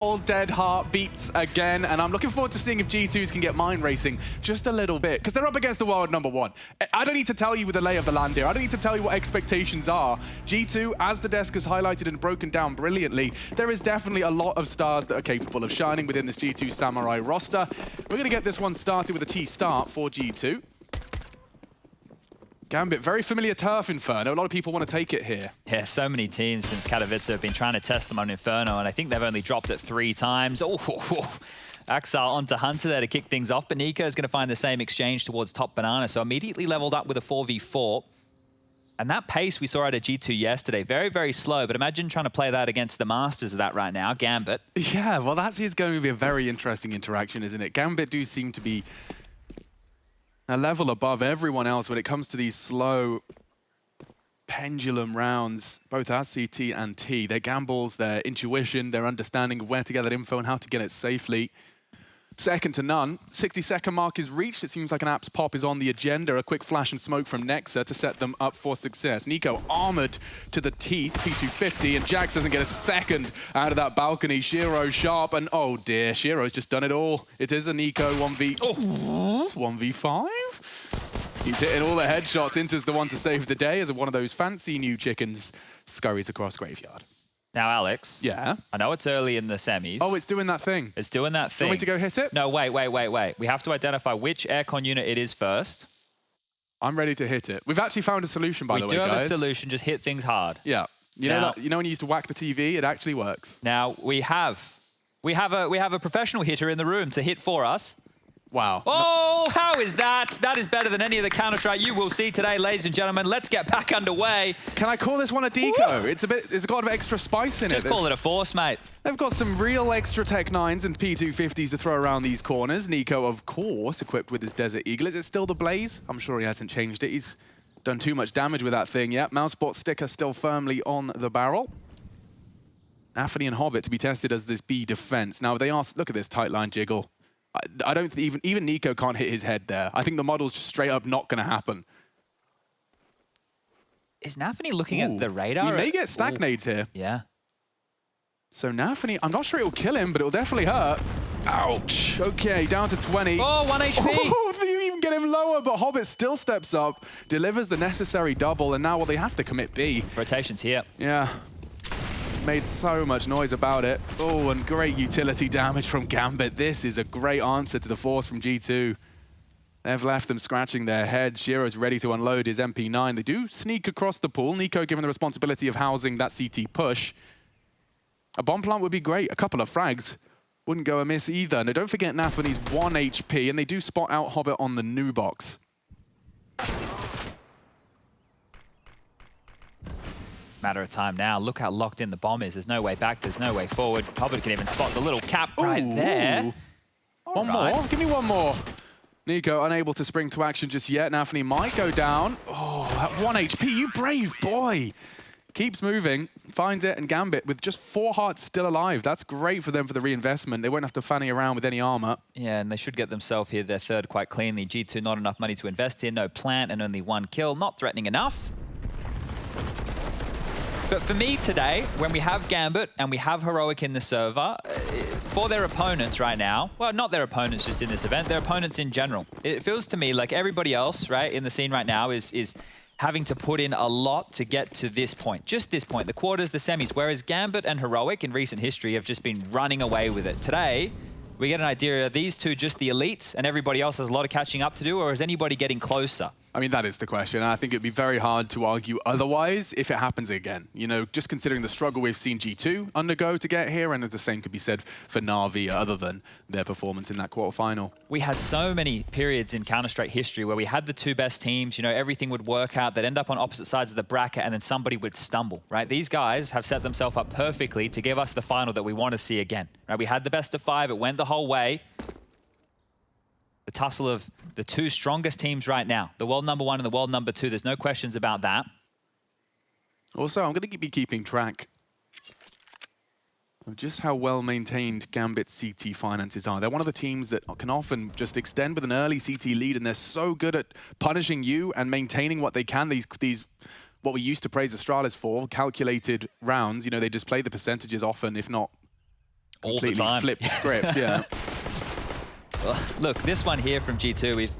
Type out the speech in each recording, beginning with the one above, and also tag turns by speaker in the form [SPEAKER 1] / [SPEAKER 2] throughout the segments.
[SPEAKER 1] All dead heart beats again, and I'm looking forward to seeing if G2s can get mind racing just a little bit, because they're up against the world #1. I don't need to tell you the lay of the land here. I don't need to tell you what expectations are. G2, as the desk has highlighted and broken down brilliantly, there is definitely a lot of stars that are capable of shining within this G2 Samurai roster. We're going to get this one started with a T start for G2. Gambit, very familiar turf, Inferno. A lot of people want to take it here.
[SPEAKER 2] Yeah, so many teams since Katowice have been trying to test them on Inferno, and I think they've only dropped it 3 times. Oh, Axar onto Hunter there to kick things off, but Nico is going to find the same exchange towards top Banana, so immediately leveled up with a 4v4. And that pace we saw out of G2 yesterday, very, very slow, but imagine trying to play that against the masters of that right now, Gambit.
[SPEAKER 1] Yeah, well, that is going to be a very interesting interaction, isn't it? Gambit do seem to be a level above everyone else when it comes to these slow pendulum rounds, both as CT and T. Their gambles, their intuition, their understanding of where to get that info and how to get it safely. Second to none. 60-second mark is reached. It seems like an apps pop is on the agenda. A quick flash and smoke from Nexa to set them up for success. Nico armored to the teeth, P250, and Jax doesn't get a second out of that balcony. Shiro sharp, and oh dear, Shiro's just done it all. It is a Nico 1v5. He's hitting all the headshots. Inter's the one to save the day as one of those fancy new chickens scurries across graveyard.
[SPEAKER 2] Now, Alex.
[SPEAKER 1] Yeah?
[SPEAKER 2] I know it's early in the semis.
[SPEAKER 1] Oh, it's doing that thing.
[SPEAKER 2] It's doing that thing.
[SPEAKER 1] Do you want me to go hit it?
[SPEAKER 2] No, wait. We have to identify which aircon unit it is first.
[SPEAKER 1] I'm ready to hit it. We've actually found a solution, by the way, guys.
[SPEAKER 2] We do have a solution. Just hit things hard.
[SPEAKER 1] Yeah. You know when you used to whack the TV? It actually works.
[SPEAKER 2] Now, we have a professional hitter in the room to hit for us.
[SPEAKER 1] Wow.
[SPEAKER 2] Oh, how is that? That is better than any of the Counter-Strike you will see today, ladies and gentlemen. Let's get back underway.
[SPEAKER 1] Can I call this one a deco? It's got a bit of extra spice in it.
[SPEAKER 2] Just call it a force, mate.
[SPEAKER 1] They've got some real extra Tech 9s and P250s to throw around these corners. Nico, of course, equipped with his Desert Eagle. Is it still the Blaze? I'm sure he hasn't changed it. He's done too much damage with that thing. Yep, Mousebot sticker still firmly on the barrel. Anthony and Hobbit to be tested as this B defense. Now, they ask, look at this tight line jiggle. I don't even Nico can't hit his head there. I think the model's just straight up not going to happen.
[SPEAKER 2] Is Nafany looking at the radar?
[SPEAKER 1] He may get stack nades here.
[SPEAKER 2] Yeah.
[SPEAKER 1] So Nafany, I'm not sure it'll kill him, but it'll definitely hurt. Ouch. Okay, down to 20.
[SPEAKER 2] Oh, 1 HP.
[SPEAKER 1] Oh, they even get him lower, but Hobbit still steps up, delivers the necessary double, and now, well, they have to commit B.
[SPEAKER 2] Rotation's here.
[SPEAKER 1] Yeah. Made so much noise about it. Oh, and great utility damage from Gambit. This is a great answer to the force from G2. They've left them scratching their head. Shiro's ready to unload his MP9. They do sneak across the pool. Nico given the responsibility of housing that CT push. A bomb plant would be great. A couple of frags wouldn't go amiss either. Now, don't forget Nafany's 1 HP, and they do spot out Hobbit on the new box.
[SPEAKER 2] Matter of time now. Look how locked in the bomb is. There's no way back. There's no way forward. Hobbit can even spot the little cap right there.
[SPEAKER 1] One more. Give me one more. Nico unable to spring to action just yet. Nafany might go down. Oh, at 1 HP. You brave boy. Keeps moving. Finds it. And Gambit with just 4 hearts still alive. That's great for them for the reinvestment. They won't have to fanny around with any armor.
[SPEAKER 2] Yeah, and they should get themselves here their third quite cleanly. G2 not enough money to invest in. No plant and only 1 kill. Not threatening enough. But for me today, when we have Gambit and we have Heroic in the server, for their opponents right now, well, not their opponents just in this event, their opponents in general, it feels to me like everybody else, right, in the scene right now is having to put in a lot to get to this point, just this point, the quarters, the semis, whereas Gambit and Heroic in recent history have just been running away with it. Today, we get an idea, are these two just the elites and everybody else has a lot of catching up to do, or is anybody getting closer?
[SPEAKER 1] I mean, that is the question. I think it'd be very hard to argue otherwise if it happens again. You know, just considering the struggle we've seen G2 undergo to get here, and the same could be said for Na'Vi other than their performance in that quarterfinal.
[SPEAKER 2] We had so many periods in Counter-Strike history where we had the 2 best teams, you know, everything would work out, they'd end up on opposite sides of the bracket, and then somebody would stumble, right? These guys have set themselves up perfectly to give us the final that we want to see again, right? We had the best of 5, it went the whole way. The tussle of the 2 strongest teams right now, the world #1 and the world #2. There's no questions about that.
[SPEAKER 1] Also, I'm going to be keeping track of just how well maintained Gambit CT finances are. They're one of the teams that can often just extend with an early CT lead, and they're so good at punishing you and maintaining what they can. These what we used to praise Astralis for, calculated rounds. You know, they just play the percentages often, if not
[SPEAKER 2] all the
[SPEAKER 1] completely
[SPEAKER 2] time.
[SPEAKER 1] flipped the script, yeah.
[SPEAKER 2] Well, look, this one here from G2, we've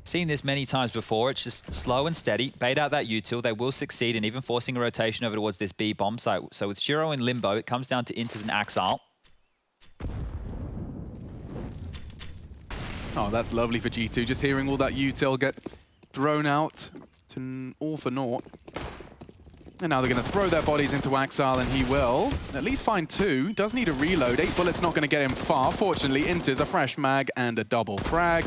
[SPEAKER 2] seen this many times before. It's just slow and steady. Bait out that util. They will succeed in even forcing a rotation over towards this B bomb site. So with Shiro in limbo, it comes down to Inters and Axile.
[SPEAKER 1] Oh, that's lovely for G2. Just hearing all that util get thrown out to all for naught. And now they're going to throw their bodies into Axile, and he will at least find 2. Does need a reload. 8 bullets not going to get him far. Fortunately, Inters a fresh mag and a double frag.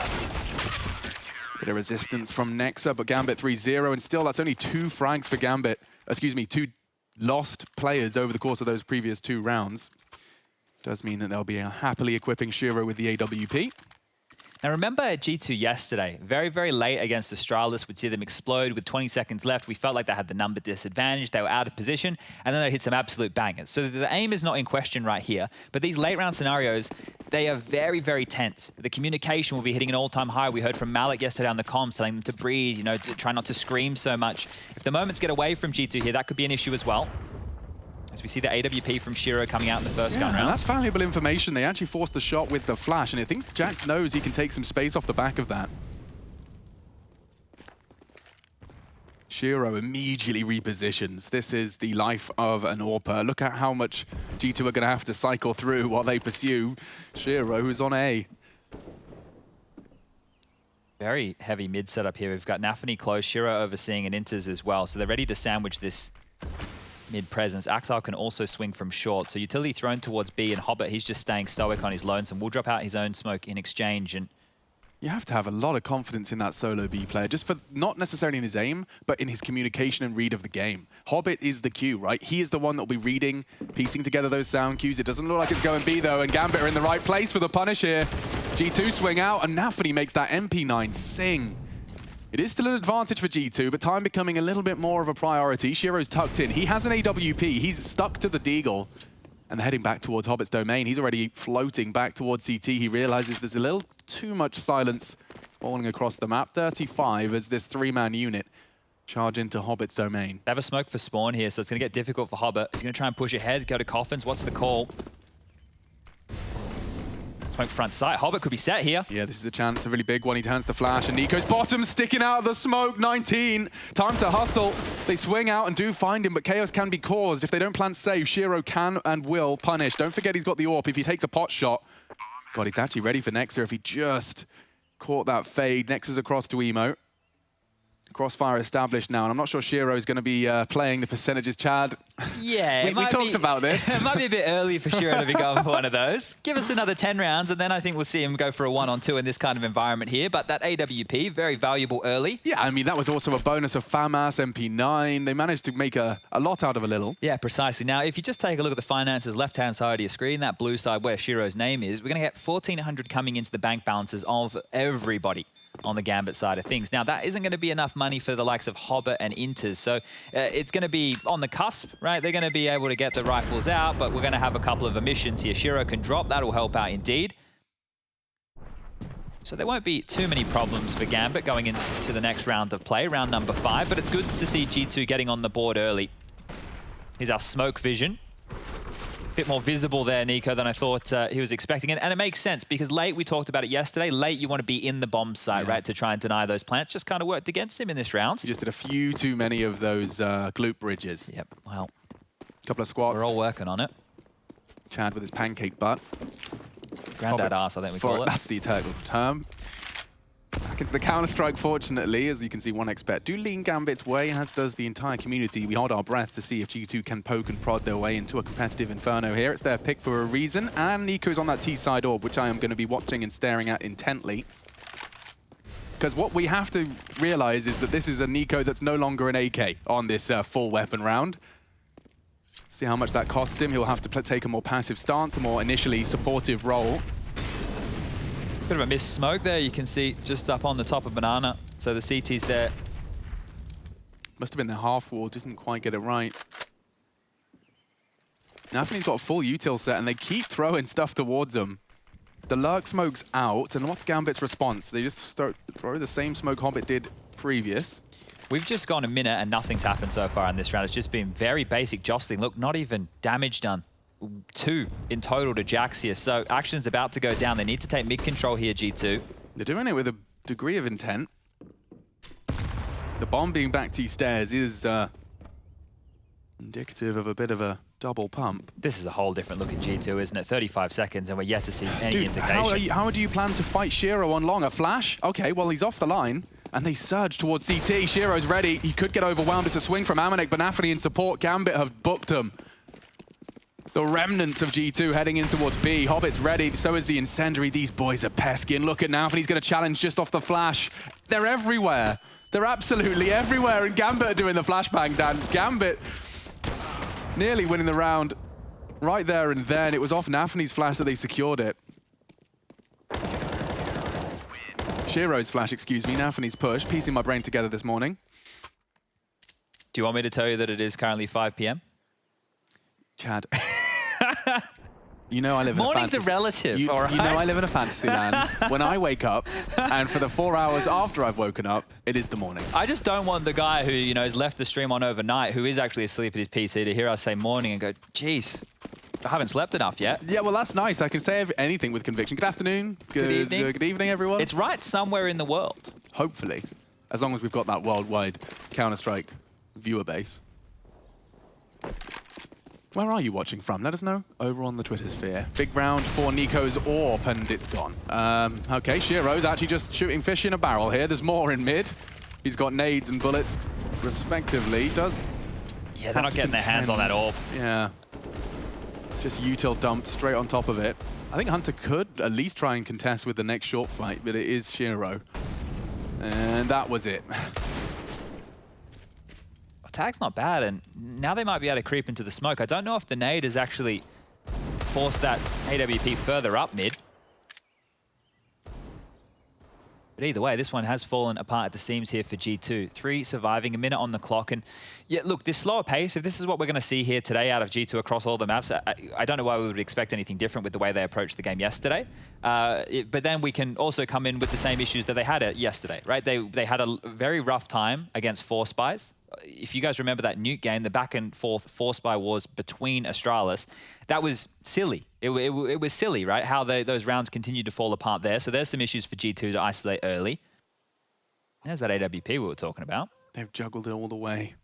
[SPEAKER 1] Bit of resistance from Nexa, but Gambit 3-0, and still that's only 2 frags for Gambit. Excuse me, 2 lost players over the course of those previous 2 rounds. Does mean that they'll be happily equipping Shiro with the AWP.
[SPEAKER 2] Now remember at G2 yesterday, very, very late against Astralis, we'd see them explode with 20 seconds left. We felt like they had the number disadvantage, they were out of position, and then they hit some absolute bangers. So the aim is not in question right here, but these late round scenarios, they are very, very tense. The communication will be hitting an all-time high. We heard from Malik yesterday on the comms telling them to breathe, you know, to try not to scream so much. If the moments get away from G2 here, that could be an issue as well. As we see the AWP from Shiro coming out in the first gun round.
[SPEAKER 1] That's valuable information. They actually forced the shot with the flash, and I think Jax knows he can take some space off the back of that. Shiro immediately repositions. This is the life of an AWPer. Look at how much G2 are going to have to cycle through while they pursue Shiro, who's on A.
[SPEAKER 2] Very heavy mid setup here. We've got Nafany close, Shiro overseeing, and Inters as well. So they're ready to sandwich this mid-presence. Axile can also swing from short. So utility thrown towards B, and Hobbit, he's just staying stoic on his lonesome. Will drop out his own smoke in exchange. And
[SPEAKER 1] you have to have a lot of confidence in that solo B player, just for not necessarily in his aim, but in his communication and read of the game. Hobbit is the cue, right? He is the one that will be reading, piecing together those sound cues. It doesn't look like it's going B though, and Gambit are in the right place for the punish here. G2 swing out, and Nafany makes that MP9 sing. It is still an advantage for G2, but time becoming a little bit more of a priority. Shiro's tucked in. He has an AWP. He's stuck to the Deagle. And they're heading back towards Hobbit's domain. He's already floating back towards CT. He realizes there's a little too much silence falling across the map. 35 as this 3-man unit charge into Hobbit's domain.
[SPEAKER 2] they have a smoke for spawn here, so it's going to get difficult for Hobbit. He's going to try and push ahead, go to Coffins. What's the call? Smoke front sight. Hobbit could be set here.
[SPEAKER 1] Yeah, this is a chance, a really big one. He turns to flash, and Nico's bottom sticking out of the smoke. 19. Time to hustle. They swing out and do find him, but chaos can be caused. If they don't plant safe, Shiro can and will punish. Don't forget he's got the AWP. If he takes a pot shot, God, he's actually ready for Nexa if he just caught that fade. Nexa's across to Emo. Crossfire established now, and I'm not sure Shiro's going to be playing the percentages, Chad.
[SPEAKER 2] Yeah,
[SPEAKER 1] we talked about this.
[SPEAKER 2] It might be a bit early for Shiro to be going for one of those. Give us another 10 rounds, and then I think we'll see him go for a 1-on-2 in this kind of environment here. But that AWP, very valuable early.
[SPEAKER 1] Yeah, I mean, that was also a bonus of FAMAS, MP9. They managed to make a lot out of a little.
[SPEAKER 2] Yeah, precisely. Now, if you just take a look at the finances, left-hand side of your screen, that blue side where Shiro's name is, we're going to get 1,400 coming into the bank balances of everybody on the Gambit side of things. Now, that isn't going to be enough money for the likes of Hobbit and Inters, so it's going to be on the cusp, right? They're going to be able to get the rifles out, but we're going to have a couple of emissions here. Shiro can drop, that'll help out indeed. So there won't be too many problems for Gambit going into the next round of play, round number 5, but it's good to see G2 getting on the board early. Here's our smoke vision. Bit more visible there, Nico, than I thought he was expecting. And it makes sense because late, we talked about it yesterday, late you want to be in the bomb site, right, to try and deny those plants. Just kind of worked against him in this round.
[SPEAKER 1] He just did a few too many of those gloop bridges.
[SPEAKER 2] Yep, well,
[SPEAKER 1] a couple of squats.
[SPEAKER 2] we're all working on it.
[SPEAKER 1] Chad with his pancake butt.
[SPEAKER 2] Granddad ass, I think we call it.
[SPEAKER 1] That's the technical term. Back into the Counter-Strike, fortunately, as you can see, 1x bet do lean Gambit's way, as does the entire community. We hold our breath to see if G2 can poke and prod their way into a competitive Inferno here. It's their pick for a reason, and Nico's on that T-side orb, which I am going to be watching and staring at intently. Because what we have to realize is that this is a Nico that's no longer an AK on this full weapon round. See how much that costs him. He'll have to take a more passive stance, a more initially supportive role.
[SPEAKER 2] Bit of a missed smoke there, you can see just up on the top of Banana. So the CT's there.
[SPEAKER 1] Must have been the half wall, didn't quite get it right. Nafany's got a full util set, and they keep throwing stuff towards them. The lurk smoke's out, and what's Gambit's response? They just throw the same smoke Hobbit did previous.
[SPEAKER 2] We've just gone a minute and nothing's happened so far in this round. It's just been very basic jostling. Look, not even damage done 2 in total to Jax here. So action's about to go down. They need to take mid control here, G2.
[SPEAKER 1] They're doing it with a degree of intent. The bomb being back to stairs is indicative of a bit of a double pump.
[SPEAKER 2] This is a whole different look at G2, isn't it? 35 seconds and we're yet to see any indication.
[SPEAKER 1] How do you plan to fight Shiro on long? A flash? Okay, well, he's off the line. And they surge towards CT. Shiro's ready. He could get overwhelmed. It's a swing from Amanek, but Nafany in support. Gambit have booked him. The remnants of G2 heading in towards B. Hobbit's ready. So is the Incendiary. These boys are pesky. And look at Nafany. He's going to challenge just off the flash. They're everywhere. They're absolutely everywhere. And Gambit are doing the flashbang dance. Gambit nearly winning the round right there and then. It was off Nafany's flash that they secured it. Shiro's flash, excuse me, Nafany's push, piecing my brain together this morning.
[SPEAKER 2] Do you want me to tell you that it is currently 5 p.m.?
[SPEAKER 1] Chad. You know I live in a fantasy.
[SPEAKER 2] Morning's a relative, all right?
[SPEAKER 1] You know I live in a fantasy land. When I wake up, and for the 4 hours after I've woken up, it is the morning.
[SPEAKER 2] I just don't want the guy who, you know, has left the stream on overnight, who is actually asleep at his PC, to hear us say morning and go, geez, I haven't slept enough yet.
[SPEAKER 1] Yeah, well, that's nice. I can say anything with conviction. Good afternoon.
[SPEAKER 2] Good evening.
[SPEAKER 1] Good evening, everyone.
[SPEAKER 2] It's right somewhere in the world.
[SPEAKER 1] Hopefully. As long as we've got that worldwide Counter-Strike viewer base. Where are you watching from? Let us know over on the Twitter sphere. Big round for Nico's AWP, and it's gone. Okay, Shiro's actually just shooting fish in a barrel here. There's more in mid. He's got nades and bullets, respectively.
[SPEAKER 2] Yeah, they're not getting their hands on that AWP.
[SPEAKER 1] Yeah. Just util dumped straight on top of it. I think Hunter could at least try and contest with the next short fight, but it is Shiro. And that was it.
[SPEAKER 2] Tag's not bad, and now they might be able to creep into the smoke. I don't know if the nade has actually forced that AWP further up mid. But either way, this one has fallen apart at the seams here for G2. 3 surviving, a minute on the clock. And yeah, look, this slower pace, if this is what we're going to see here today out of G2 across all the maps, I don't know why we would expect anything different with the way they approached the game yesterday. But then we can also come in with the same issues that they had yesterday, right? They had a very rough time against 4 Spies. If you guys remember that Nuke game, the back and forth 4 Spy wars between Astralis, that was silly. It was silly, right? How those rounds continued to fall apart there. So there's some issues for G2 to isolate early. There's that AWP we were talking about.
[SPEAKER 1] They've juggled it all the way.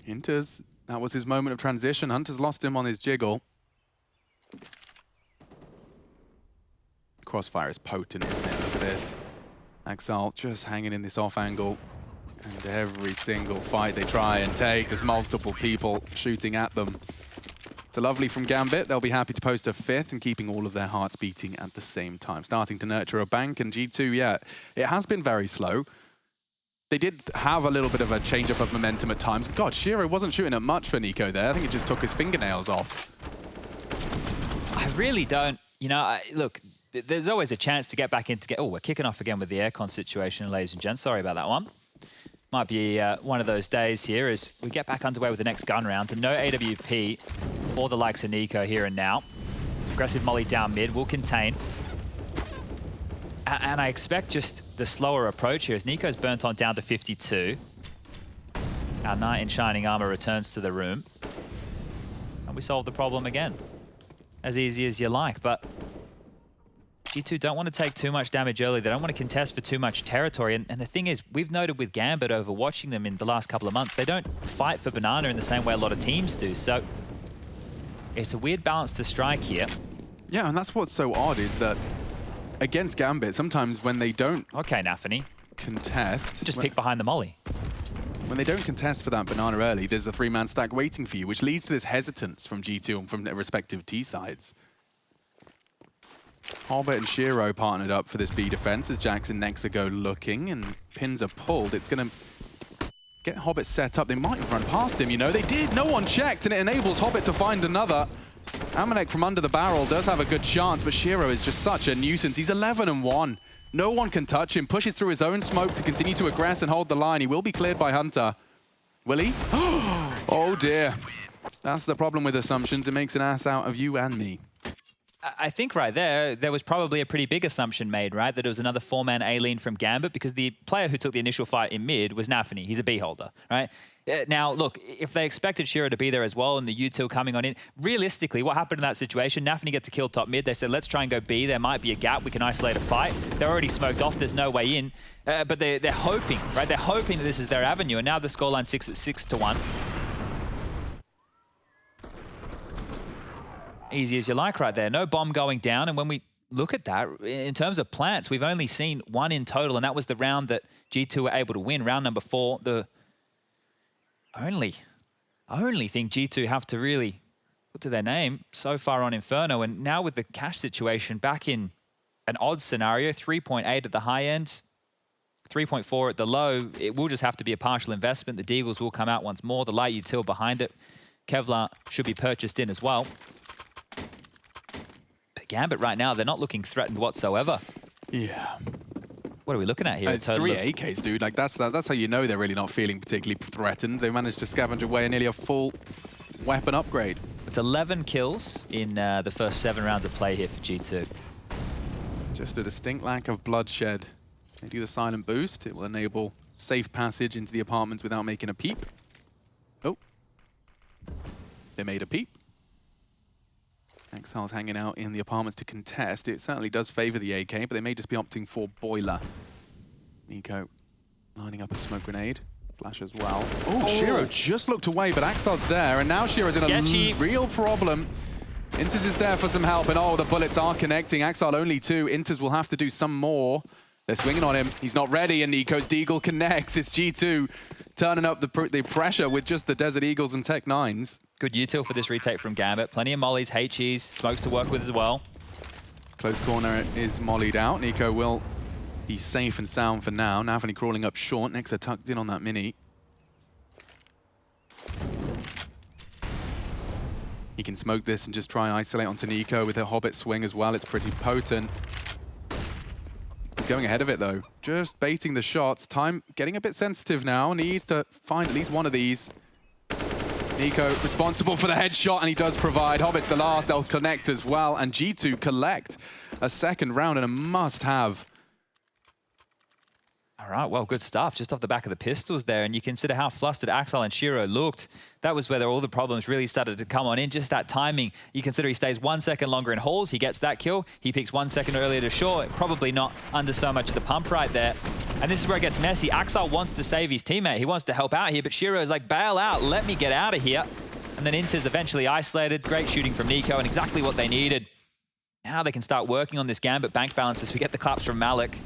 [SPEAKER 1] Hunter's, that was his moment of transition. Hunter's lost him on his jiggle. Crossfire is potent, isn't it? Look at this. Axel just hanging in this off angle. And every single fight they try and take, there's multiple people shooting at them. It's a lovely from Gambit. They'll be happy to post a 5th and keeping all of their hearts beating at the same time. Starting to nurture a bank, and G2, yeah, it has been very slow. They did have a little bit of a change-up of momentum at times. God, Shiro wasn't shooting at much for Nico there. I think it just took his fingernails off.
[SPEAKER 2] I really don't. You know, look, there's always a chance to get back in. Oh, we're kicking off again with the aircon situation, ladies and gents. Sorry about that one. Might be one of those days here as we get back underway with the next gun round. And no AWP for the likes of Nico here and now. Aggressive molly down mid will contain. And I expect just the slower approach here as Nico's burnt on down to 52. Our knight in shining armor returns to the room. And we solve the problem again. As easy as you like, but G2 don't want to take too much damage early. They don't want to contest for too much territory. And the thing is, we've noted with Gambit over watching them in the last couple of months, they don't fight for banana in the same way a lot of teams do. So it's a weird balance to strike here.
[SPEAKER 1] Yeah, and that's what's so odd is that against Gambit, sometimes when they don't
[SPEAKER 2] Nafany.
[SPEAKER 1] Contest.
[SPEAKER 2] Just pick behind the molly.
[SPEAKER 1] When they don't contest for that banana early, there's a 3-man stack waiting for you, which leads to this hesitance from G2 and from their respective T sides. Hobbit and Shiro partnered up for this B defense as Jax and Nexa go looking, and pins are pulled. It's going to get Hobbit set up. They might have run past him, you know. They did. No one checked, and it enables Hobbit to find another. Amanek from under the barrel does have a good chance, but Shiro is just such a nuisance. He's 11-1. No one can touch him. Pushes through his own smoke to continue to aggress and hold the line. He will be cleared by Hunter. Will he? Oh dear. That's the problem with assumptions. It makes an ass out of you and me.
[SPEAKER 2] I think right there was probably a pretty big assumption made, right? That it was another 4-man A-lean from Gambit, because the player who took the initial fight in mid was Nafany. He's a B holder, right? Now, look, if they expected Shiro to be there as well and the util coming on in, realistically, what happened in that situation? Nafany gets a kill top mid. They said, let's try and go B. There might be a gap. We can isolate a fight. They're already smoked off. There's no way in. But they're hoping, right? They're hoping that this is their avenue. And now the scoreline 6-1. Easy as you like right there. No bomb going down. And when we look at that, in terms of plants, we've only seen one in total, and that was the round that G2 were able to win, round number 4. The only thing G2 have to really put to their name so far on Inferno. And now with the cash situation back in an odds scenario, 3.8 at the high end, 3.4 at the low, it will just have to be a partial investment. The Deagles will come out once more. The light util behind it. Kevlar should be purchased in as well. Gambit right now, they're not looking threatened whatsoever.
[SPEAKER 1] Yeah.
[SPEAKER 2] What are we looking at here?
[SPEAKER 1] It's 3 AKs, dude. Like that's how you know they're really not feeling particularly threatened. They managed to scavenge away nearly a full weapon upgrade.
[SPEAKER 2] It's 11 kills in the first 7 rounds of play here for G2.
[SPEAKER 1] Just a distinct lack of bloodshed. They do the silent boost. It will enable safe passage into the apartments without making a peep. Oh. They made a peep. Exile's hanging out in the apartments to contest. It certainly does favor the AK, but they may just be opting for Boiler. Nico lining up a smoke grenade. Flash as well. Oh, Shiro just looked away, but Axile's there, and now Shiro's in a real problem. Inters is there for some help, and the bullets are connecting. Axile only 2. Inters will have to do some more. They're swinging on him. He's not ready, and Nico's Deagle connects. It's G2 turning up the pressure with just the Desert Eagles and Tech 9s.
[SPEAKER 2] Good util for this retake from Gambit. Plenty of mollies, HEs, smokes to work with as well.
[SPEAKER 1] Close corner is mollied out. Nico will be safe and sound for now. Nafany crawling up short. Nexa tucked in on that mini. He can smoke this and just try and isolate onto Nico with a Hobbit swing as well. It's pretty potent. He's going ahead of it though. Just baiting the shots. Time getting a bit sensitive now. Needs to find at least one of these. Nico responsible for the headshot, and he does provide. Hobbit's the last. They'll connect as well. And G2 collect a second round and a must-have.
[SPEAKER 2] All right, well, good stuff. Just off the back of the pistols there. And you consider how flustered Axile and Shiro looked. That was where all the problems really started to come on in. Just that timing. You consider he stays 1 second longer in halls. He gets that kill. He picks 1 second earlier to short. Probably not under so much of the pump right there. And this is where it gets messy. Axile wants to save his teammate. He wants to help out here. But Shiro is like, bail out. Let me get out of here. And then Inter's eventually isolated. Great shooting from Nico and exactly what they needed. Now they can start working on this Gambit bank balance as we get the claps from Malik.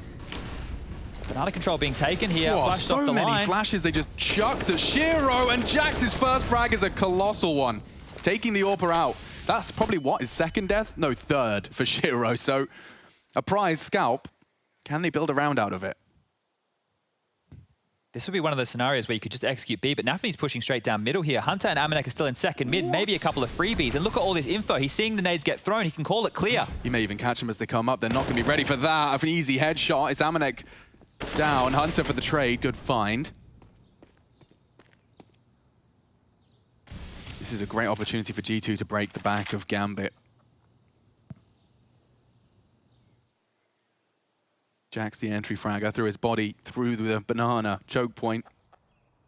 [SPEAKER 2] Banana control being taken here.
[SPEAKER 1] Oh, so many flashes they just chucked at Shiro, and Jax's first frag is a colossal one. Taking the AWPer out. That's probably what, his second death? No, third for Shiro. So a prize scalp. Can they build a round out of it?
[SPEAKER 2] This would be one of those scenarios where you could just execute B, but Nafany's pushing straight down middle here. Hunter and Amanek are still in second mid, maybe a couple of freebies. And look at all this info. He's seeing the nades get thrown. He can call it clear.
[SPEAKER 1] He may even catch them as they come up. They're not going to be ready for that. An easy headshot. It's Amanek down. Hunter for the trade. Good find. This is a great opportunity for G2 to break the back of Gambit. Jax the entry fragger through his body, through the banana choke point,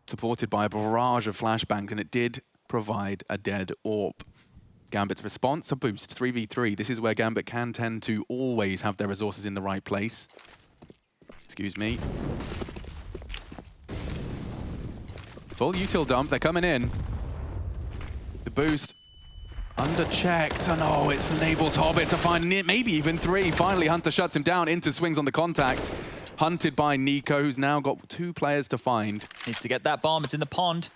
[SPEAKER 1] supported by a barrage of flashbangs, and it did provide a dead AWP. Gambit's response, a boost, 3v3. This is where Gambit can tend to always have their resources in the right place. Excuse me. Full util dump, they're coming in. The boost under-checked, and it enables Hobbit to find maybe even 3. Finally, Hunter shuts him down. Into swings on the contact. Hunted by Nico, who's now got 2 players to find.
[SPEAKER 2] Needs to get that bomb. It's in the pond.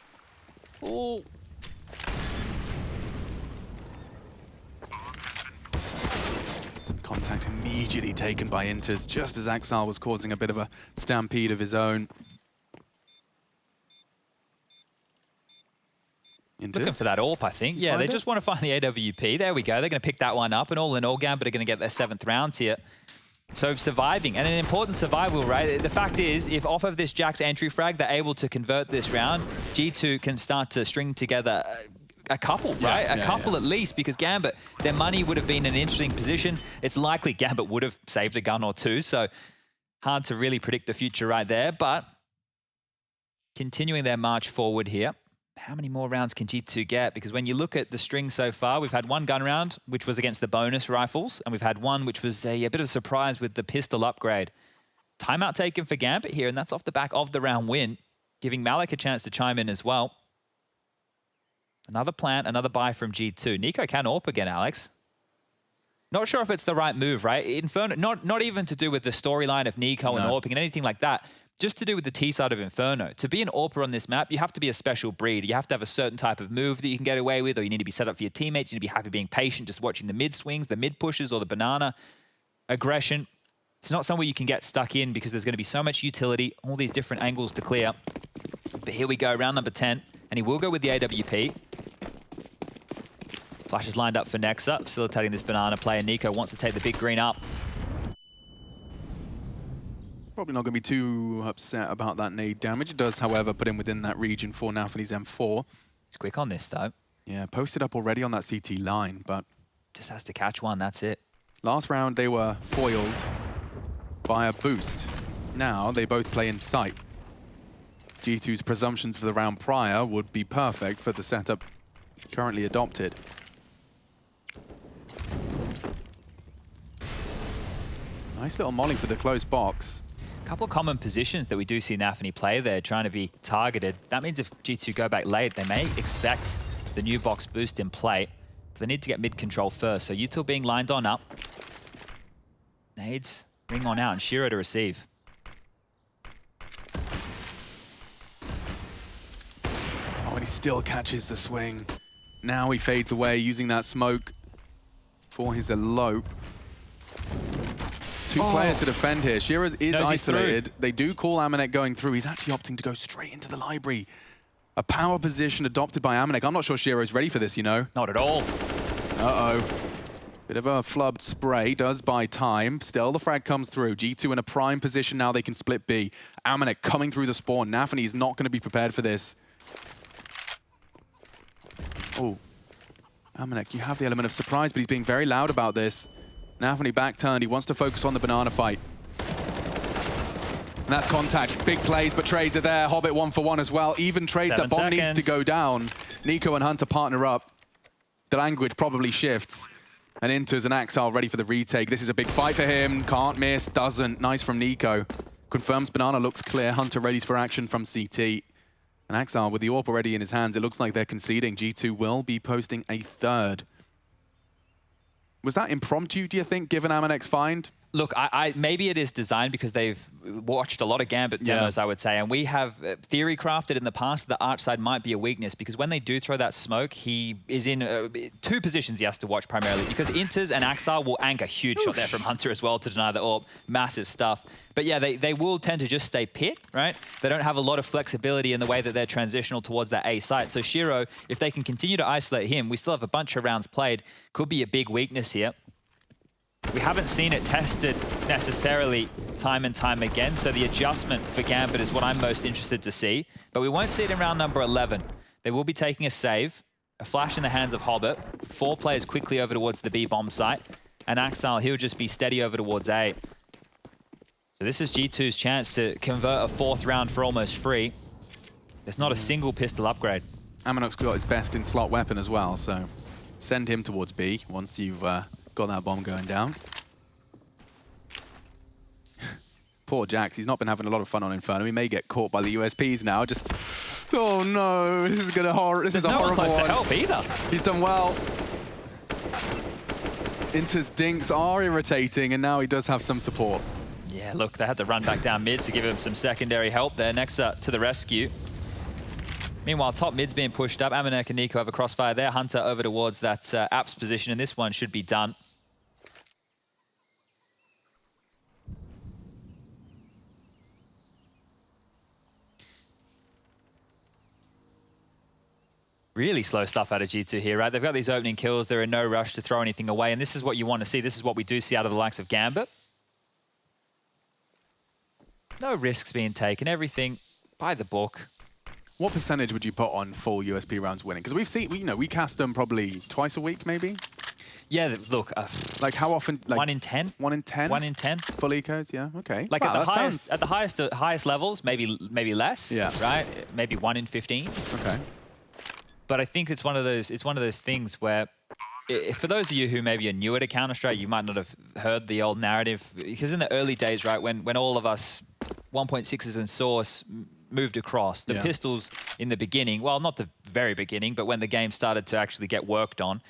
[SPEAKER 2] Oh.
[SPEAKER 1] Contact immediately taken by Inters, just as Axile was causing a bit of a stampede of his own.
[SPEAKER 2] Looking for that AWP, I think. Yeah, they just want to find the AWP. There we go. They're going to pick that one up. And all in all, Gambit are going to get their 7th round here. So surviving, and an important survival, right? The fact is, if off of this Jax entry frag, they're able to convert this round, G2 can start to string together a couple, right? A couple at least, because Gambit, their money would have been in an interesting position. It's likely Gambit would have saved a gun or two, so hard to really predict the future right there. But continuing their march forward here, how many more rounds can G2 get? Because when you look at the string so far, we've had one gun round, which was against the bonus rifles, and we've had one which was a bit of a surprise with the pistol upgrade. Timeout taken for Gambit here, and that's off the back of the round win, giving Malik a chance to chime in as well. Another plant, another buy from G2. Nico can AWP again, Alex. Not sure if it's the right move, right? Inferno, not even to do with the storyline of Nico and AWPing and anything like that. Just to do with the T side of Inferno. To be an AWPer on this map, you have to be a special breed. You have to have a certain type of move that you can get away with, or you need to be set up for your teammates. You need to be happy being patient, just watching the mid swings, the mid pushes, or the banana aggression. It's not somewhere you can get stuck in because there's going to be so much utility, all these different angles to clear. But here we go, round number 10, and he will go with the AWP. Flash is lined up for Nexa, facilitating this banana play, and Nico wants to take the big green up.
[SPEAKER 1] Probably not going to be too upset about that nade damage. It does, however, put him within that region for Nafany's M4.
[SPEAKER 2] He's quick on this, though.
[SPEAKER 1] Yeah, posted up already on that CT line, but...
[SPEAKER 2] just has to catch one, that's it.
[SPEAKER 1] Last round, they were foiled by a boost. Now, they both play in sight. G2's presumptions for the round prior would be perfect for the setup currently adopted. Nice little molly for the close box.
[SPEAKER 2] A couple of common positions that we do see Nafany play there, trying to be targeted. That means if G2 go back late, they may expect the new box boost in play. But they need to get mid control first. So Util being lined on up. Nades ring on out and Shiro to receive.
[SPEAKER 1] Oh, and he still catches the swing. Now he fades away using that smoke for his elope. Two players to defend here. Shiraz is isolated. They do call Amanek going through. He's actually opting to go straight into the library. A power position adopted by Amanek. I'm not sure Shiro's ready for this, you know.
[SPEAKER 2] Not at all.
[SPEAKER 1] Uh-oh. Bit of a flubbed spray. Does buy time. Still, the frag comes through. G2 in a prime position now. They can split B. Amanek coming through the spawn. Nafany is not going to be prepared for this. Oh. Amanek, you have the element of surprise, but he's being very loud about this. Nafany back turned. He wants to focus on the banana fight. And that's contact. Big plays, but trades are there. Hobbit 1-for-1 as well. Even trade that bomb needs to go down. Nico and Hunter partner up. The language probably shifts. And Inters and Axel ready for the retake. This is a big fight for him. Can't miss. Doesn't. Nice from Nico. Confirms banana looks clear. Hunter readies for action from CT. And Axel with the AWP already in his hands. It looks like they're conceding. G2 will be posting a third. Was that impromptu, do you think, given Amanek's find?
[SPEAKER 2] Look, maybe it is designed because they've watched a lot of Gambit demos, I would say, and we have theory crafted in the past that Arch side might be a weakness because when they do throw that smoke, he is in two positions he has to watch primarily because Inters and Axar will anchor huge shot there from Hunter as well to deny the AWP. Massive stuff. But yeah, they will tend to just stay pit, right? They don't have a lot of flexibility in the way that they're transitional towards that A site. So Shiro, if they can continue to isolate him, we still have a bunch of rounds played, could be a big weakness here. We haven't seen it tested necessarily time and time again, so the adjustment for Gambit is what I'm most interested to see. But we won't see it in round number 11. They will be taking a save, a flash in the hands of Hobbit, 4 players quickly over towards the B bomb site, and Axel, he'll just be steady over towards A. So this is G2's chance to convert a 4th round for almost free. There's not a single pistol upgrade.
[SPEAKER 1] Amanok's got his best in slot weapon as well, so send him towards B once you've got that bomb going down. Poor Jax, he's not been having a lot of fun on Inferno. He may get caught by the USPs now. Just, oh no, this is gonna this is a horrible one.
[SPEAKER 2] There's no one close to help either.
[SPEAKER 1] He's done well. Inter's dinks are irritating, and now he does have some support.
[SPEAKER 2] Yeah, look, they had to run back down mid to give him some secondary help there. Nexa to the rescue. Meanwhile, top mid's being pushed up. Amanek and Nico have a crossfire there. Hunter over towards that apps position, and this one should be done. Really slow stuff out of G2 here, right? They've got these opening kills. They're in no rush to throw anything away, and this is what you want to see. This is what we do see out of the likes of Gambit. No risks being taken. Everything by the book.
[SPEAKER 1] What percentage would you put on full USP rounds winning? Because we've seen, we cast them probably twice a week, maybe.
[SPEAKER 2] Yeah, look.
[SPEAKER 1] Like how often? Like
[SPEAKER 2] 1 in 10.
[SPEAKER 1] 1 in 10.
[SPEAKER 2] 1 in 10.
[SPEAKER 1] Full ecos, yeah, okay.
[SPEAKER 2] Like
[SPEAKER 1] wow,
[SPEAKER 2] at the highest levels, maybe less.
[SPEAKER 1] Yeah.
[SPEAKER 2] Right. Maybe 1 in 15.
[SPEAKER 1] Okay.
[SPEAKER 2] But I think it's one of those things where, for those of you who maybe are newer to Counter-Strike, you might not have heard the old narrative. Because in the early days, right, when all of us 1.6s and Source moved across, the pistols in the beginning, well, not the very beginning, but when the game started to actually get worked on,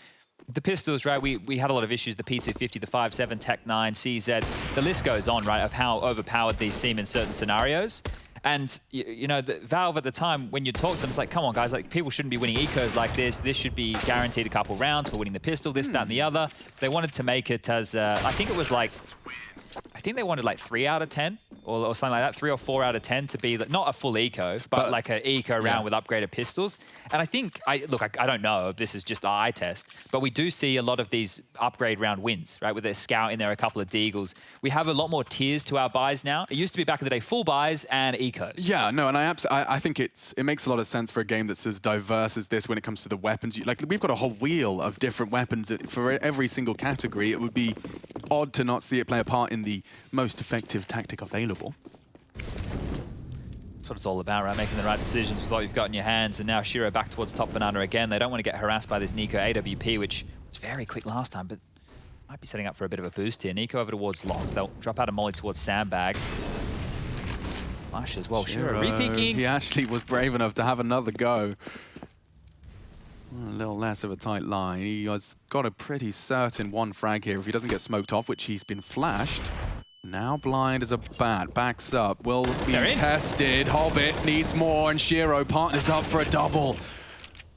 [SPEAKER 2] the pistols, right, we had a lot of issues, the P250, the 5.7, Tech 9, CZ, the list goes on, right, of how overpowered these seem in certain scenarios. And, the Valve at the time, when you talk to them, it's like, come on, guys, like, people shouldn't be winning ecos like this. This should be guaranteed a couple rounds for winning the pistol, this, that, and the other. They wanted to make it as, I think they wanted like 3 out of 10 or something like that, 3 or 4 out of 10 to be not a full eco, but like an eco round with upgraded pistols. And I think, I don't know if this is just an eye test, but we do see a lot of these upgrade round wins, right? With a Scout in there, a couple of Deagles. We have a lot more tiers to our buys now. It used to be back in the day full buys and ecos.
[SPEAKER 1] Yeah, no, and I think it makes a lot of sense for a game that's as diverse as this when it comes to the weapons. Like, we've got a whole wheel of different weapons for every single category. It would be odd to not see it play a part in the most effective tactic available.
[SPEAKER 2] That's what it's all about, right? Making the right decisions with what you've got in your hands. And now Shiro back towards top banana again. They don't want to get harassed by this Nico AWP, which was very quick last time, but might be setting up for a bit of a boost here. Nico over towards Locked. They'll drop out a molly towards Sandbag. Flash as well. Shiro re-peeking.
[SPEAKER 1] He actually was brave enough to have another go. A little less of a tight line. He has got a pretty certain 1 frag here if he doesn't get smoked off, which he's been flashed. Now blind as a bat, backs up, will be tested. Hobbit needs more, and Shiro partners up for a double.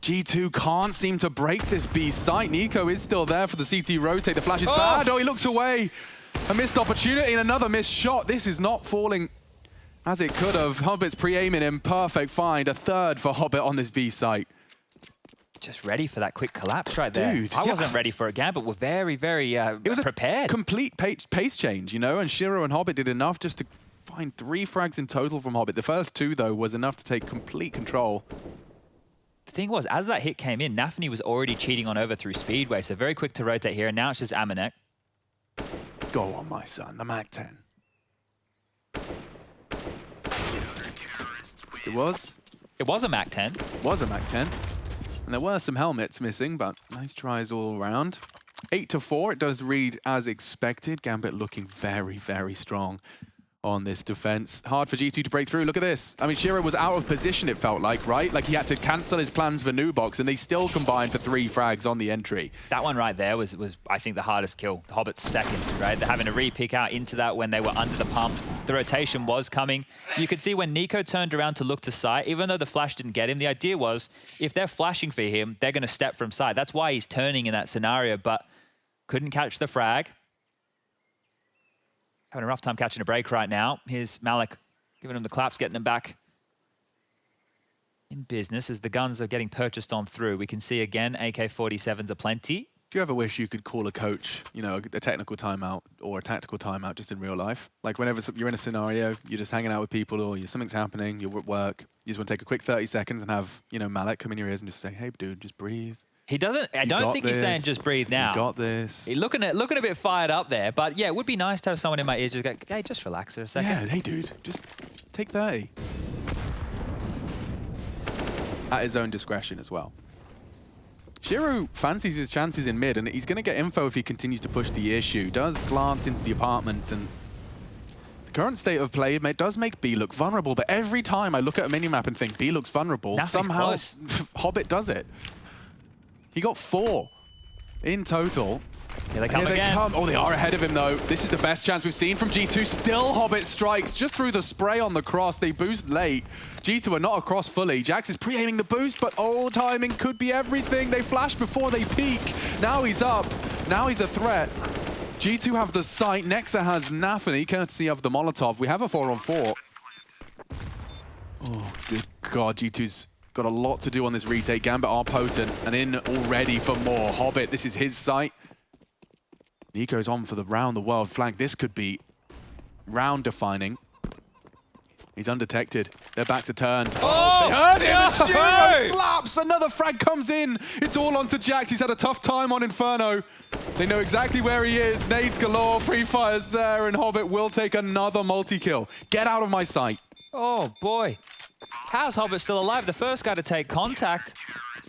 [SPEAKER 1] G2 can't seem to break this B site. Nico is still there for the CT rotate. The flash is bad. Oh, he looks away. A missed opportunity and another missed shot. This is not falling as it could have. Hobbit's pre-aiming him. Perfect find. A third for Hobbit on this B site.
[SPEAKER 2] Just ready for that quick collapse right there.
[SPEAKER 1] Dude,
[SPEAKER 2] I wasn't ready for it, Gambit. We're very, very prepared.
[SPEAKER 1] It was a complete pace change, and Shiro and Hobbit did enough just to find 3 frags in total from Hobbit. The first 2, though, was enough to take complete control.
[SPEAKER 2] The thing was, as that hit came in, Nafany was already cheating on over through Speedway, so very quick to rotate here, and now it's just Amanek.
[SPEAKER 1] Go on, my son, the MAC-10. It was
[SPEAKER 2] a MAC-10.
[SPEAKER 1] Was a MAC-10. And there were some helmets missing, but nice tries all around. 8-4, it does read as expected. Gambit looking very, very strong on this defense. Hard for G2 to break through. Look at this. I mean, Shiro was out of position, it felt like, right? Like he had to cancel his plans for Nubox, and they still combined for 3 frags on the entry.
[SPEAKER 2] That one right there was I think, the hardest kill. The Hobbit's second, right? They're having to re-pick out into that when they were under the pump. The rotation was coming. You could see when Nico turned around to look to sight, even though the flash didn't get him, the idea was, if they're flashing for him, they're going to step from sight. That's why he's turning in that scenario, but couldn't catch the frag. Having a rough time catching a break right now. Here's Malik giving him the claps, getting him back in business as the guns are getting purchased on through. We can see again, AK-47s aplenty.
[SPEAKER 1] Do you ever wish you could call a coach, a technical timeout or a tactical timeout just in real life? Like whenever you're in a scenario, you're just hanging out with people or something's happening, you're at work, you just want to take a quick 30 seconds and have, Malik come in your ears and just say, hey, dude, just breathe.
[SPEAKER 2] He doesn't. I don't think he's saying just breathe now.
[SPEAKER 1] You got this.
[SPEAKER 2] He's looking a bit fired up there, but yeah, it would be nice to have someone in my ears just go, hey, just relax for a second.
[SPEAKER 1] Yeah, hey, dude, just take 30. At his own discretion as well. Shiro fancies his chances in mid, and he's going to get info if he continues to push the issue. Does glance into the apartments, and the current state of play does make B look vulnerable, but every time I look at a minimap and think B looks vulnerable, somehow Hobbit does it. He got 4 in total.
[SPEAKER 2] Here they come again.
[SPEAKER 1] Oh, they are ahead of him, though. This is the best chance we've seen from G2. Still Hobbit strikes just through the spray on the cross. They boost late. G2 are not across fully. Jax is pre-aiming the boost, but timing could be everything. They flash before they peek. Now he's up. Now he's a threat. G2 have the sight. Nexa has Nafany, courtesy of the Molotov. We have a 4-on-4. Oh, good God. G2's got a lot to do on this retake. Gambit are potent and in already for more. Hobbit, this is his sight. Nico's on for the round the world flag. This could be round defining. He's undetected. They're back to turn.
[SPEAKER 2] Oh!
[SPEAKER 1] They heard him!
[SPEAKER 2] No!
[SPEAKER 1] Shiro slaps! Another frag comes in. It's all onto Jax. He's had a tough time on Inferno. They know exactly where he is. Nades galore, pre-fires there, and Hobbit will take another multi-kill. Get out of my sight.
[SPEAKER 2] Oh, boy. How's Hobbit still alive? The first guy to take contact.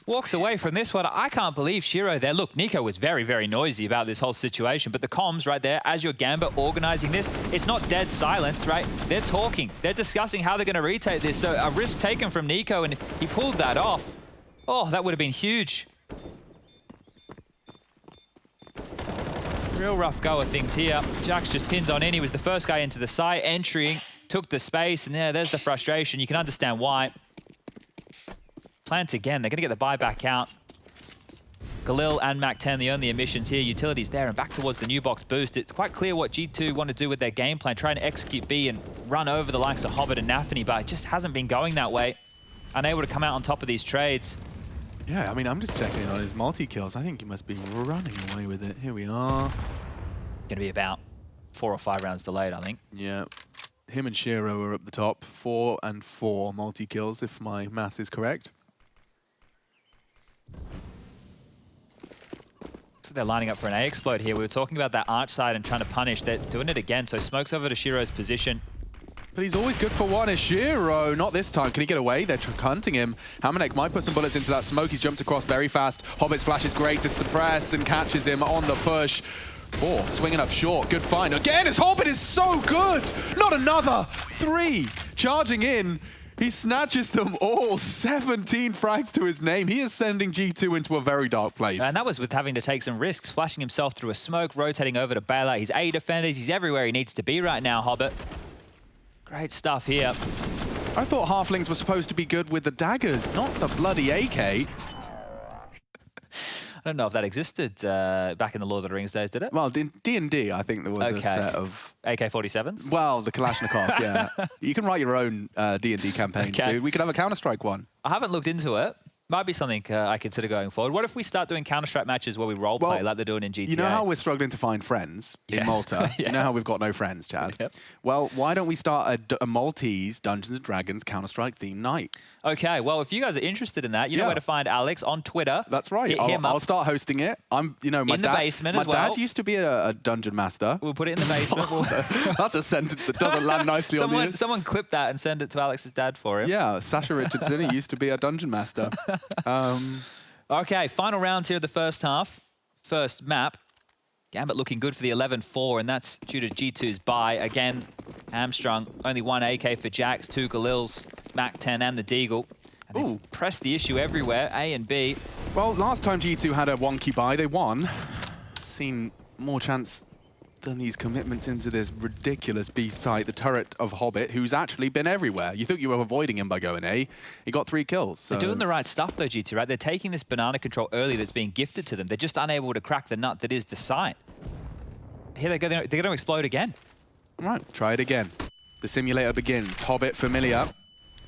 [SPEAKER 2] Walks away from this one. I can't believe Shiro there. Look, Nico was very, very noisy about this whole situation, but the comms right there, as your Gambit organizing this, it's not dead silence, right? They're talking. They're discussing how they're going to retake this. So a risk taken from Nico, and he pulled that off. Oh, that would have been huge. Real rough go of things here. Jax just pinned on in. He was the first guy into the site, entering, took the space, and yeah, there's the frustration. You can understand why. Plant again. They're going to get the buy back out. Galil and Mac-10, the only emissions here. Utilities there and back towards the new box boost. It's quite clear what G2 want to do with their game plan, trying to execute B and run over the likes of Hobbit and Nafany, but it just hasn't been going that way. Unable to come out on top of these trades.
[SPEAKER 1] Yeah, I mean, I'm just checking on his multi-kills. I think he must be running away with it. Here we are.
[SPEAKER 2] Going to be about 4 or 5 rounds delayed, I think.
[SPEAKER 1] Yeah. Him and Shiro are up the top. 4 and 4 multi-kills, if my math is correct.
[SPEAKER 2] So they're lining up for an A explode here. We were talking about that arch side and trying to punish. They're doing it again. So smoke's over to Shiro's position.
[SPEAKER 1] But he's always good for one. Is Shiro. Not this time. Can he get away? They're hunting him. Hammerneck might put some bullets into that smoke. He's jumped across very fast. Hobbit's flash is great to suppress and catches him on the push. 4, swinging up short. Good find. Again, his Hobbit is so good. Not another. 3, charging in. He snatches them all. 17 frags to his name. He is sending G2 into a very dark place.
[SPEAKER 2] And that was with having to take some risks, flashing himself through a smoke, rotating over to bail out. He's A defenders. He's everywhere he needs to be right now, Hobbit. Great stuff here.
[SPEAKER 1] I thought halflings were supposed to be good with the daggers, not the bloody AK.
[SPEAKER 2] I don't know if that existed back in the Lord of the Rings days, did it?
[SPEAKER 1] Well, D&D, I think there was a set of...
[SPEAKER 2] AK-47s?
[SPEAKER 1] Well, the Kalashnikov, yeah. You can write your own D&D campaigns, dude. We could have a Counter-Strike one.
[SPEAKER 2] I haven't looked into it. Might be something I consider going forward. What if we start doing Counter-Strike matches where we roleplay like they're doing in GTA?
[SPEAKER 1] You know how we're struggling to find friends in Malta?
[SPEAKER 2] Yeah.
[SPEAKER 1] You know how we've got no friends, Chad?
[SPEAKER 2] Yep.
[SPEAKER 1] Well, why don't we start a Maltese Dungeons & Dragons Counter-Strike themed night?
[SPEAKER 2] Okay, well, if you guys are interested in that, you know where to find Alex on Twitter.
[SPEAKER 1] That's right. I'll start hosting it. I'm, you know, my
[SPEAKER 2] in the basement as well.
[SPEAKER 1] My dad used to be a dungeon master.
[SPEAKER 2] We'll put it in the basement.
[SPEAKER 1] That's a sentence that doesn't land nicely on the end.
[SPEAKER 2] Someone clip that and send it to Alex's dad for him.
[SPEAKER 1] Yeah, Sasha Richardson, he used to be a dungeon master.
[SPEAKER 2] Okay, final round here of the first half. First map. Gambit looking good for the 11-4, and that's due to G2's buy. Again, hamstrung. Only 1 AK for Jax, 2 Galils, Mac-10 and the Deagle. And they've pressed the issue everywhere, A and B.
[SPEAKER 1] Well, last time G2 had a wonky buy, they won. Seen more chance than these commitments into this ridiculous B site, the turret of Hobbit, who's actually been everywhere. You thought you were avoiding him by going A. He got 3 kills. So.
[SPEAKER 2] They're doing the right stuff, though, G2, right? They're taking this banana control early that's being gifted to them. They're just unable to crack the nut that is the site. Here they go. They're going to explode again.
[SPEAKER 1] All right, try it again. The simulator begins. Hobbit familiar.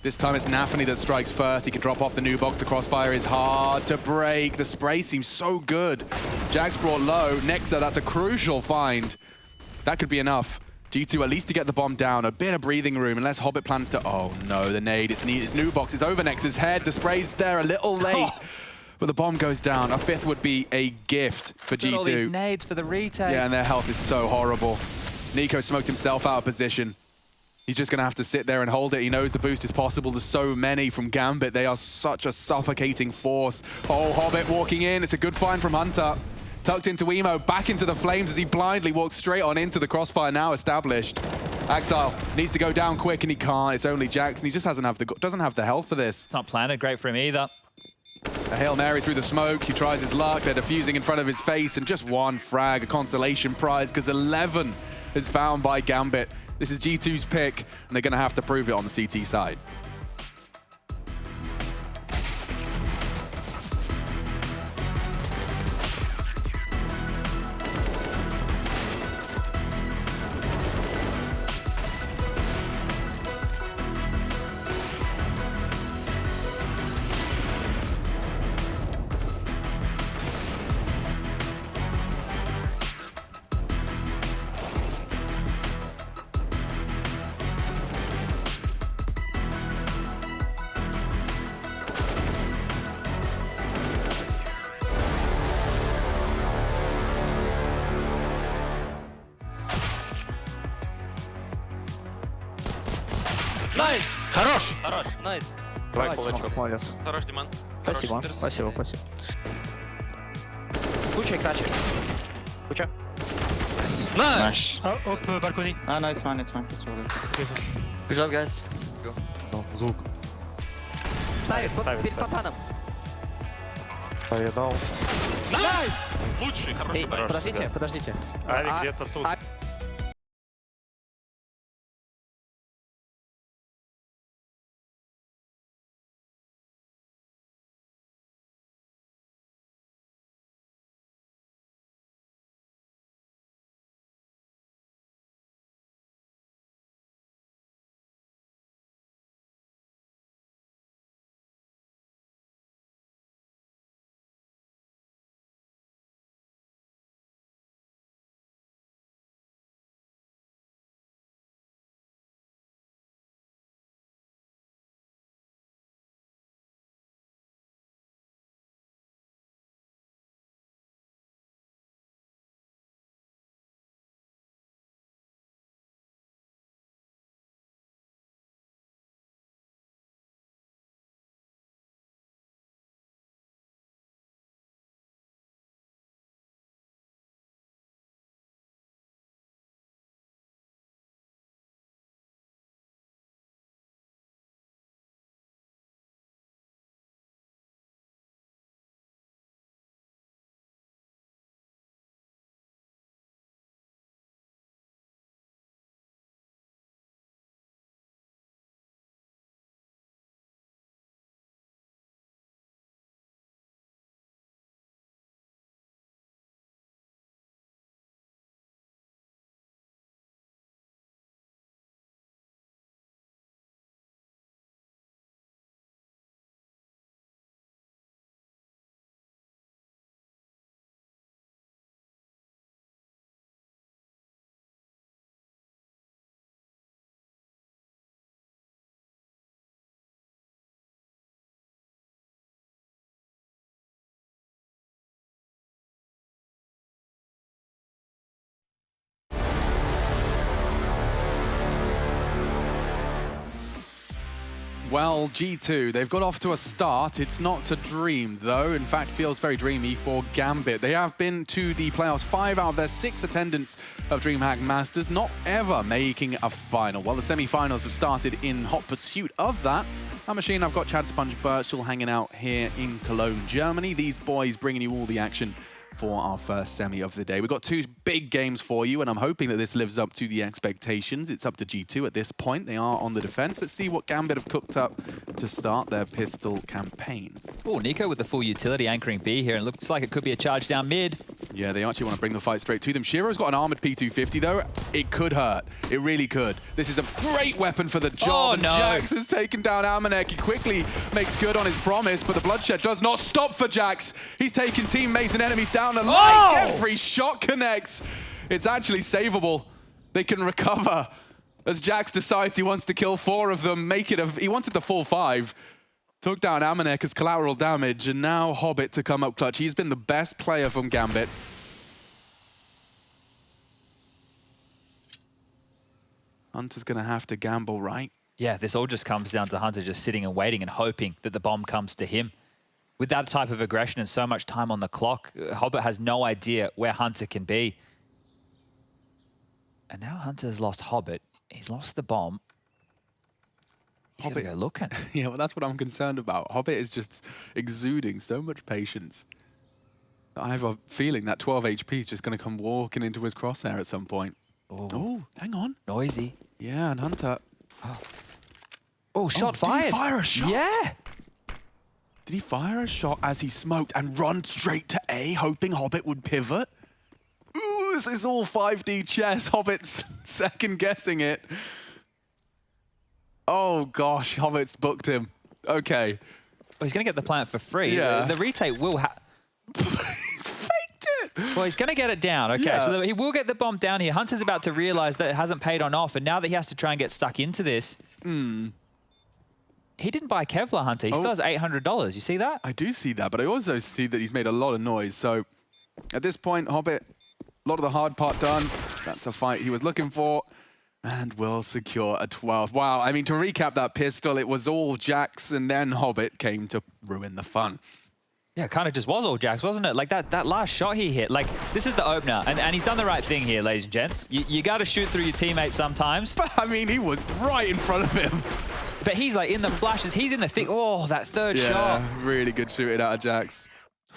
[SPEAKER 1] This time it's Nafany that strikes first. He can drop off the new box. The crossfire is hard to break. The spray seems so good. Jax brought low. Nexa, that's a crucial find. That could be enough. G2 at least to get the bomb down. A bit of breathing room unless Hobbit plans to... Oh no, the nade. It's new box. It's over Nexa's head. The spray's there a little late. But the bomb goes down. A 5th would be a gift for G2.
[SPEAKER 2] All these nades for the retake.
[SPEAKER 1] Yeah, and their health is so horrible. Nico smoked himself out of position. He's just going to have to sit there and hold it. He knows the boost is possible. There's so many from Gambit. They are such a suffocating force. Oh, Hobbit walking in. It's a good find from Hunter. Tucked into Emo, back into the flames as he blindly walks straight on into the crossfire now established. Axile needs to go down quick and he can't. It's only Jackson. He just doesn't have the health for this.
[SPEAKER 2] It's not planted. Great for him either.
[SPEAKER 1] A Hail Mary through the smoke. He tries his luck. They're defusing in front of his face and just 1 frag, a consolation prize because 11 is found by Gambit. This is G2's pick, and they're going to have to prove it on the CT side.
[SPEAKER 3] Найс!
[SPEAKER 4] Хорош!
[SPEAKER 3] Хорош, найс.
[SPEAKER 4] Давай,
[SPEAKER 5] Молодец,
[SPEAKER 4] кулачок.
[SPEAKER 5] молодец.
[SPEAKER 3] Хорош, Диман.
[SPEAKER 5] Спасибо,
[SPEAKER 3] Хорош,
[SPEAKER 5] спасибо, спасибо. Куча и краче. Куча.
[SPEAKER 4] Найс!
[SPEAKER 3] Op balconie.
[SPEAKER 5] Ah, no, it's fine, it's fine. It's all good.
[SPEAKER 4] Good job, guys.
[SPEAKER 5] Звук.
[SPEAKER 3] Ставит, перед фонтаном.
[SPEAKER 5] Я дал.
[SPEAKER 3] Найс!
[SPEAKER 4] Лучший,
[SPEAKER 3] Эй,
[SPEAKER 4] хороший.
[SPEAKER 3] подождите, подождите.
[SPEAKER 4] Авик где-то тут.
[SPEAKER 1] Well, G2, they've got off to a start. It's not to dream, though. In fact, feels very dreamy for Gambit. They have been to the playoffs 5 out of their 6 attendance of DreamHack Masters, not ever making a final. Well, the semi-finals have started in hot pursuit of that. Our machine, I've got Chad Sponge Birchall hanging out here in Cologne, Germany. These boys bringing you all the action for our first semi of the day. We've got 2 big games for you, and I'm hoping that this lives up to the expectations. It's up to G2 at this point. They are on the defense. Let's see what Gambit have cooked up to start their pistol campaign.
[SPEAKER 2] Oh, Nico with the full utility anchoring B here, and looks like it could be a charge down mid.
[SPEAKER 1] Yeah, they actually want to bring the fight straight to them. Shiro's got an armored P250, though. It could hurt. It really could. This is a great weapon for the job.
[SPEAKER 2] Oh,
[SPEAKER 1] and
[SPEAKER 2] no.
[SPEAKER 1] Jax has taken down Amanek. He quickly makes good on his promise, but the bloodshed does not stop for Jax. He's taking teammates and enemies down alike.
[SPEAKER 2] Oh!
[SPEAKER 1] Every shot connects. It's actually savable. They can recover as Jax decides he wants to kill 4 of them, make it he wanted the full 5. Took down Amanek as collateral damage, and now Hobbit to come up clutch. He's been the best player from Gambit. Hunter's gonna have to gamble, right?
[SPEAKER 2] Yeah, this all just comes down to Hunter just sitting and waiting and hoping that the bomb comes to him. With that type of aggression and so much time on the clock, Hobbit has no idea where Hunter can be. And now Hunter has lost Hobbit. He's lost the bomb. He's
[SPEAKER 1] Hobbit-
[SPEAKER 2] gonna go looking.
[SPEAKER 1] Yeah, well, that's what I'm concerned about. Hobbit is just exuding so much patience. I have a feeling that 12 HP is just going to come walking into his crosshair at some point. Oh, hang on.
[SPEAKER 2] Noisy.
[SPEAKER 1] Yeah, and Hunter.
[SPEAKER 2] Oh, shot
[SPEAKER 1] Did he
[SPEAKER 2] fired.
[SPEAKER 1] fire a shot?
[SPEAKER 2] Yeah.
[SPEAKER 1] Did he fire a shot as he smoked and run straight to A, hoping Hobbit would pivot? Ooh, this is all 5D chess. Hobbit's second guessing it. Oh gosh, Hobbit's booked him. Okay.
[SPEAKER 2] Well, he's going to get the plant for free.
[SPEAKER 1] Yeah.
[SPEAKER 2] The retake will have...
[SPEAKER 1] He's faked it.
[SPEAKER 2] Well, he's going to get it down. Okay,
[SPEAKER 1] Yeah.
[SPEAKER 2] so he will get the bomb down here. Hunter's about to realize that it hasn't paid on off, and now that he has to try and get stuck into this... He didn't buy Kevlar, Hunter. He still has $800. You see that?
[SPEAKER 1] I do see that, but I also see that he's made a lot of noise. So at this point, Hobbit, a lot of the hard part done. That's a fight he was looking for. And will secure a 12th. Wow, I mean, to recap that pistol, it was all Jax and then Hobbit came to ruin the fun.
[SPEAKER 2] Yeah, it kind of just was all Jax, wasn't it? Like that last shot he hit, like this is the opener. And he's done the right thing here, ladies and gents. You got to shoot through your teammates sometimes.
[SPEAKER 1] But I mean, he was right in front of him.
[SPEAKER 2] But he's like in the flashes. He's in the thick. Oh, that third shot.
[SPEAKER 1] Yeah, really good shooting out of Jax.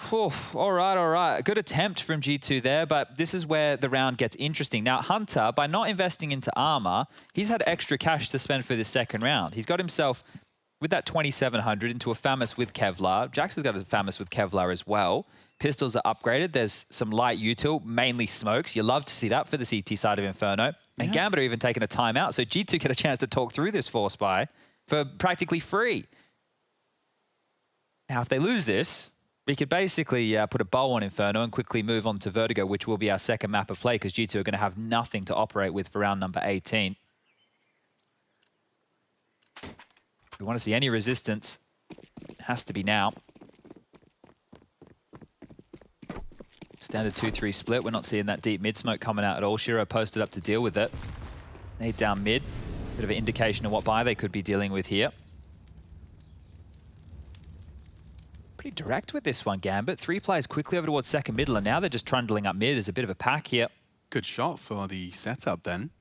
[SPEAKER 2] Whew, all right. Good attempt from G2 there, but this is where the round gets interesting. Now, Hunter, by not investing into armor, he's had extra cash to spend for this second round. He's got himself, with that 2,700, into a Famas with Kevlar. Jax has got a Famas with Kevlar as well. Pistols are upgraded. There's some light util, mainly smokes. You love to see that for the CT side of Inferno. And Gambit are even taking a timeout, so G2 get a chance to talk through this force buy for practically free. Now, if they lose this, we could basically put a bow on Inferno and quickly move on to Vertigo, which will be our second map of play because G2 are going to have nothing to operate with for round number 18. If we want to see any resistance, it has to be now. Standard 2-3 split. We're not seeing that deep mid smoke coming out at all. Shiro posted up to deal with it. Nade down mid. Bit of an indication of what buy they could be dealing with here. Pretty direct with this one, Gambit. 3 players quickly over towards second middle, and now they're just trundling up mid. There's a bit of a pack here.
[SPEAKER 1] Good shot for the setup then.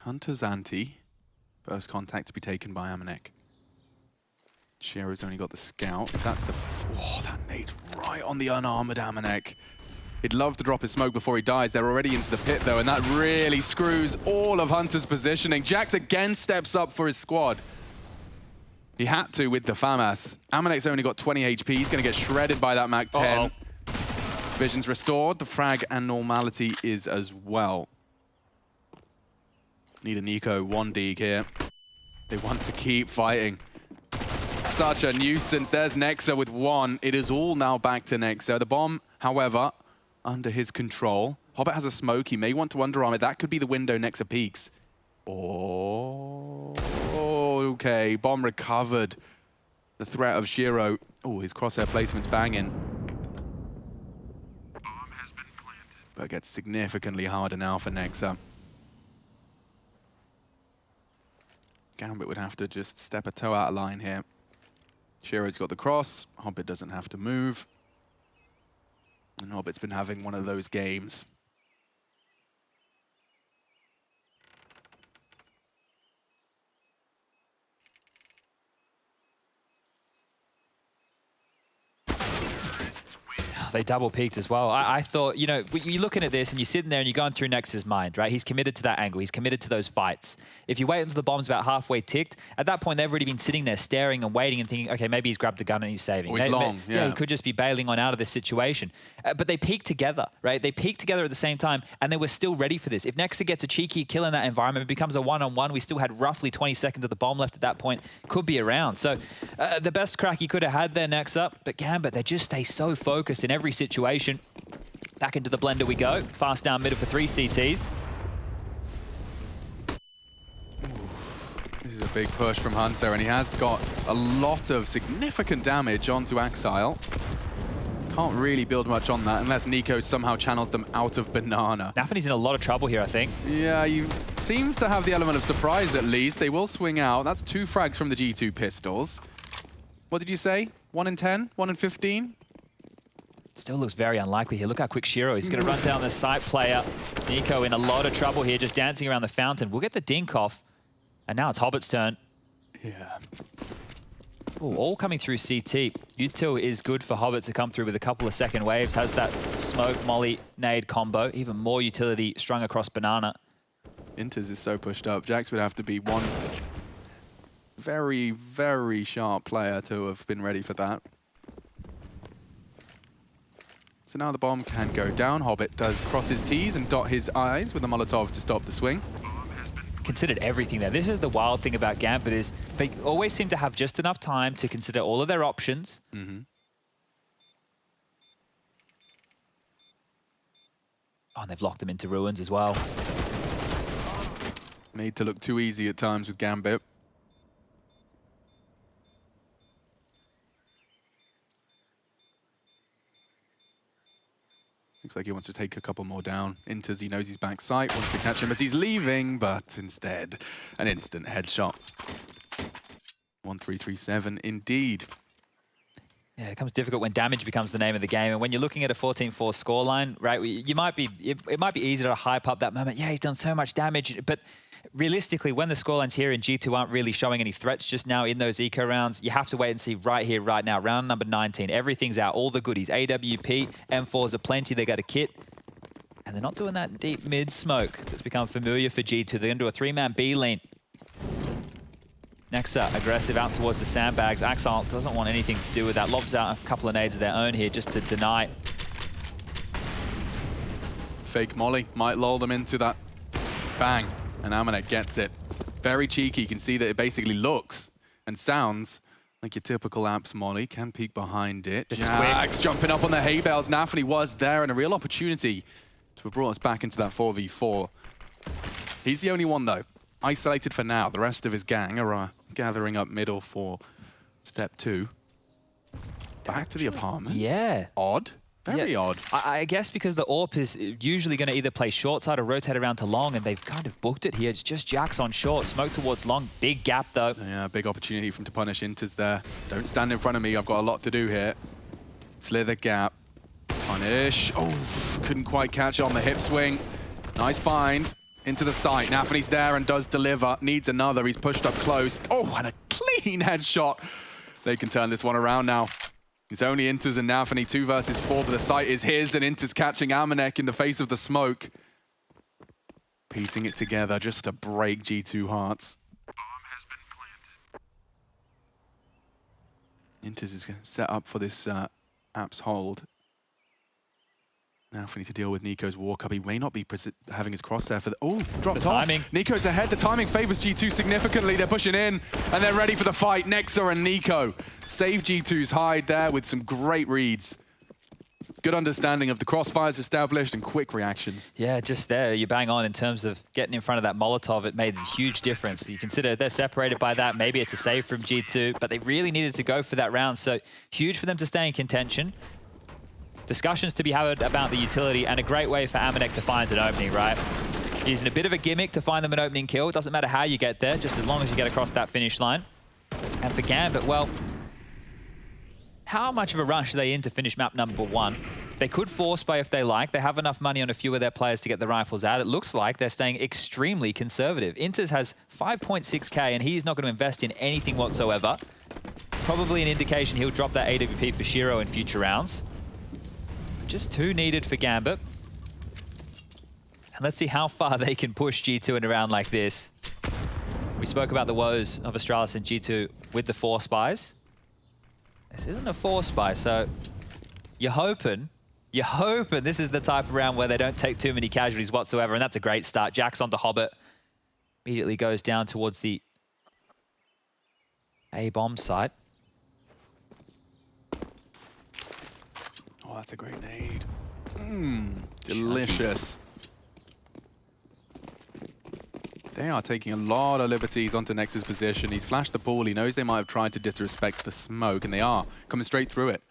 [SPEAKER 1] Hunter's anti. First contact to be taken by Amanek. Shiro's only got the scout. If that's the... Oh, that nade right on the unarmored Amanek. He'd love to drop his smoke before he dies. They're already into the pit, though, and that really screws all of Hunter's positioning. Jax again steps up for his squad. He had to with the FAMAS. Amanek's only got 20 HP. He's going to get shredded by that Mac 10. Vision's restored. The frag and normality is as well. Need a Nico 1 dig here. They want to keep fighting. Such a nuisance. There's Nexa with 1. It is all now back to Nexa. The bomb, however, under his control. Hobbit has a smoke. He may want to underarm it. That could be the window Nexa peaks. Oh, okay. Bomb recovered. The threat of Shiro. Oh, his crosshair placement's banging. Bomb has been planted. But it gets significantly harder now for Nexa. Gambit would have to just step a toe out of line here. Shiro's got the cross. Hobbit doesn't have to move. And Hobbit's been having one of those games.
[SPEAKER 2] They double peaked as well. I thought, you know, you're looking at this and you're sitting there and you're going through Nex's mind, right? He's committed to that angle. He's committed to those fights. If you wait until the bomb's about halfway ticked, at that point, they've already been sitting there staring and waiting and thinking, okay, maybe he's grabbed a gun and he's saving.
[SPEAKER 1] Oh, he's long,
[SPEAKER 2] yeah. He could just be bailing on out of this situation. But they peaked together, right? They peaked together at the same time and they were still ready for this. If Nexa gets a cheeky kill in that environment, it becomes a one-on-one. We still had roughly 20 seconds of the bomb left at that point. Could be around. So the best crack he could have had there, Nexa. But Gambit, they just stay so focused in every situation. Back into the blender we go. Fast down middle for 3 CTs.
[SPEAKER 1] This is a big push from Hunter, and he has got a lot of significant damage onto Axile. Can't really build much on that unless Nico somehow channels them out of Banana.
[SPEAKER 2] Nafany's in a lot of trouble here, I think.
[SPEAKER 1] Yeah, he seems to have the element of surprise at least. They will swing out. That's 2 frags from the G2 pistols. What did you say? 1 in 10? 1 in 15?
[SPEAKER 2] Still looks very unlikely here. Look how quick Shiro is. He's going to run down the site player. Nico in a lot of trouble here, just dancing around the fountain. We'll get the dink off. And now it's Hobbit's turn.
[SPEAKER 1] Yeah.
[SPEAKER 2] Ooh, all coming through CT. Util is good for Hobbit to come through with a couple of second waves. Has that smoke, molly, nade combo. Even more utility strung across Banana.
[SPEAKER 1] Inters is so pushed up. Jax would have to be one very, very sharp player to have been ready for that. So now the bomb can go down. Hobbit does cross his T's and dot his I's with a Molotov to stop the swing.
[SPEAKER 2] Considered everything there. This is the wild thing about Gambit is they always seem to have just enough time to consider all of their options.
[SPEAKER 1] Mm-hmm.
[SPEAKER 2] Oh, and they've locked them into ruins as well.
[SPEAKER 1] Made to look too easy at times with Gambit. Looks like he wants to take a couple more down. Inters, he knows he's back sight, wants to catch him as he's leaving, but instead, an instant headshot. 1-3-3-7 indeed.
[SPEAKER 2] Yeah, it becomes difficult when damage becomes the name of the game. And when you're looking at a 14-4 scoreline, right, it might be easy to hype up that moment. Yeah, he's done so much damage. But realistically, when the scorelines here in G2 aren't really showing any threats just now in those eco rounds, you have to wait and see right here, right now. Round number 19, everything's out, all the goodies. AWP, M4s are plenty, they got a kit. And they're not doing that deep mid smoke that's become familiar for G2. They're going to do a 3-man B lane. Nexa, aggressive out towards the sandbags. Axel doesn't want anything to do with that. Lobs out a couple of nades of their own here just to deny.
[SPEAKER 1] Fake molly might lull them into that bang, and Amanek gets it. Very cheeky. You can see that it basically looks and sounds like your typical apps molly. Can peek behind it.
[SPEAKER 2] This is quick.
[SPEAKER 1] Jax jumping up on the hay bales. Nafany was there, and a real opportunity to have brought us back into that 4v4. He's the only one, though. Isolated for now. The rest of his gang are gathering up middle for step 2. Back to the apartment.
[SPEAKER 2] Yeah.
[SPEAKER 1] Odd. Very odd.
[SPEAKER 2] I guess because the AWP is usually going to either play short side or rotate around to long, and they've kind of booked it here. It's just Jax on short. Smoke towards long. Big gap, though.
[SPEAKER 1] Yeah, big opportunity for him to punish Inters there. Don't stand in front of me. I've got a lot to do here. Slither gap. Punish. Oh, couldn't quite catch on the hip swing. Nice find. Into the site. Nafany's there and does deliver. Needs another. He's pushed up close. Oh, and a clean headshot. They can turn this one around now. It's only Inters and Nafany, 2 versus 4, but the site is his, and Inters catching Amanek in the face of the smoke. Piecing it together just to break G2 hearts. Inters is going to set up for this apps hold. Now we need to deal with Nico's walk up. He may not be having his crosshair for the... Oh, dropped off. Nico's ahead. The timing favors G2 significantly. They're pushing in and they're ready for the fight. Nexa and Nico save G2's hide there with some great reads. Good understanding of the crossfires established and quick reactions.
[SPEAKER 2] Yeah, just there. You bang on in terms of getting in front of that Molotov. It made a huge difference. You consider they're separated by that. Maybe it's a save from G2, but they really needed to go for that round. So huge for them to stay in contention. Discussions to be had about the utility, and a great way for Amanek to find an opening, right? Using a bit of a gimmick to find them an opening kill. It doesn't matter how you get there, just as long as you get across that finish line. And for Gambit, well, how much of a rush are they in to finish map number 1? They could force play if they like. They have enough money on a few of their players to get the rifles out. It looks like they're staying extremely conservative. Inters has 5.6k, and he's not going to invest in anything whatsoever. Probably an indication he'll drop that AWP for Shiro in future rounds. Just 2 needed for Gambit. And let's see how far they can push G2 in a round like this. We spoke about the woes of Astralis and G2 with the 4 spies. This isn't a 4 spy, so you're hoping this is the type of round where they don't take too many casualties whatsoever, and that's a great start. Jax onto Hobbit. Immediately goes down towards the A-bomb site.
[SPEAKER 1] Oh, that's a great nade. Delicious. They are taking a lot of liberties onto Nex's position. He's flashed the ball. He knows they might have tried to disrespect the smoke, and they are coming straight through it.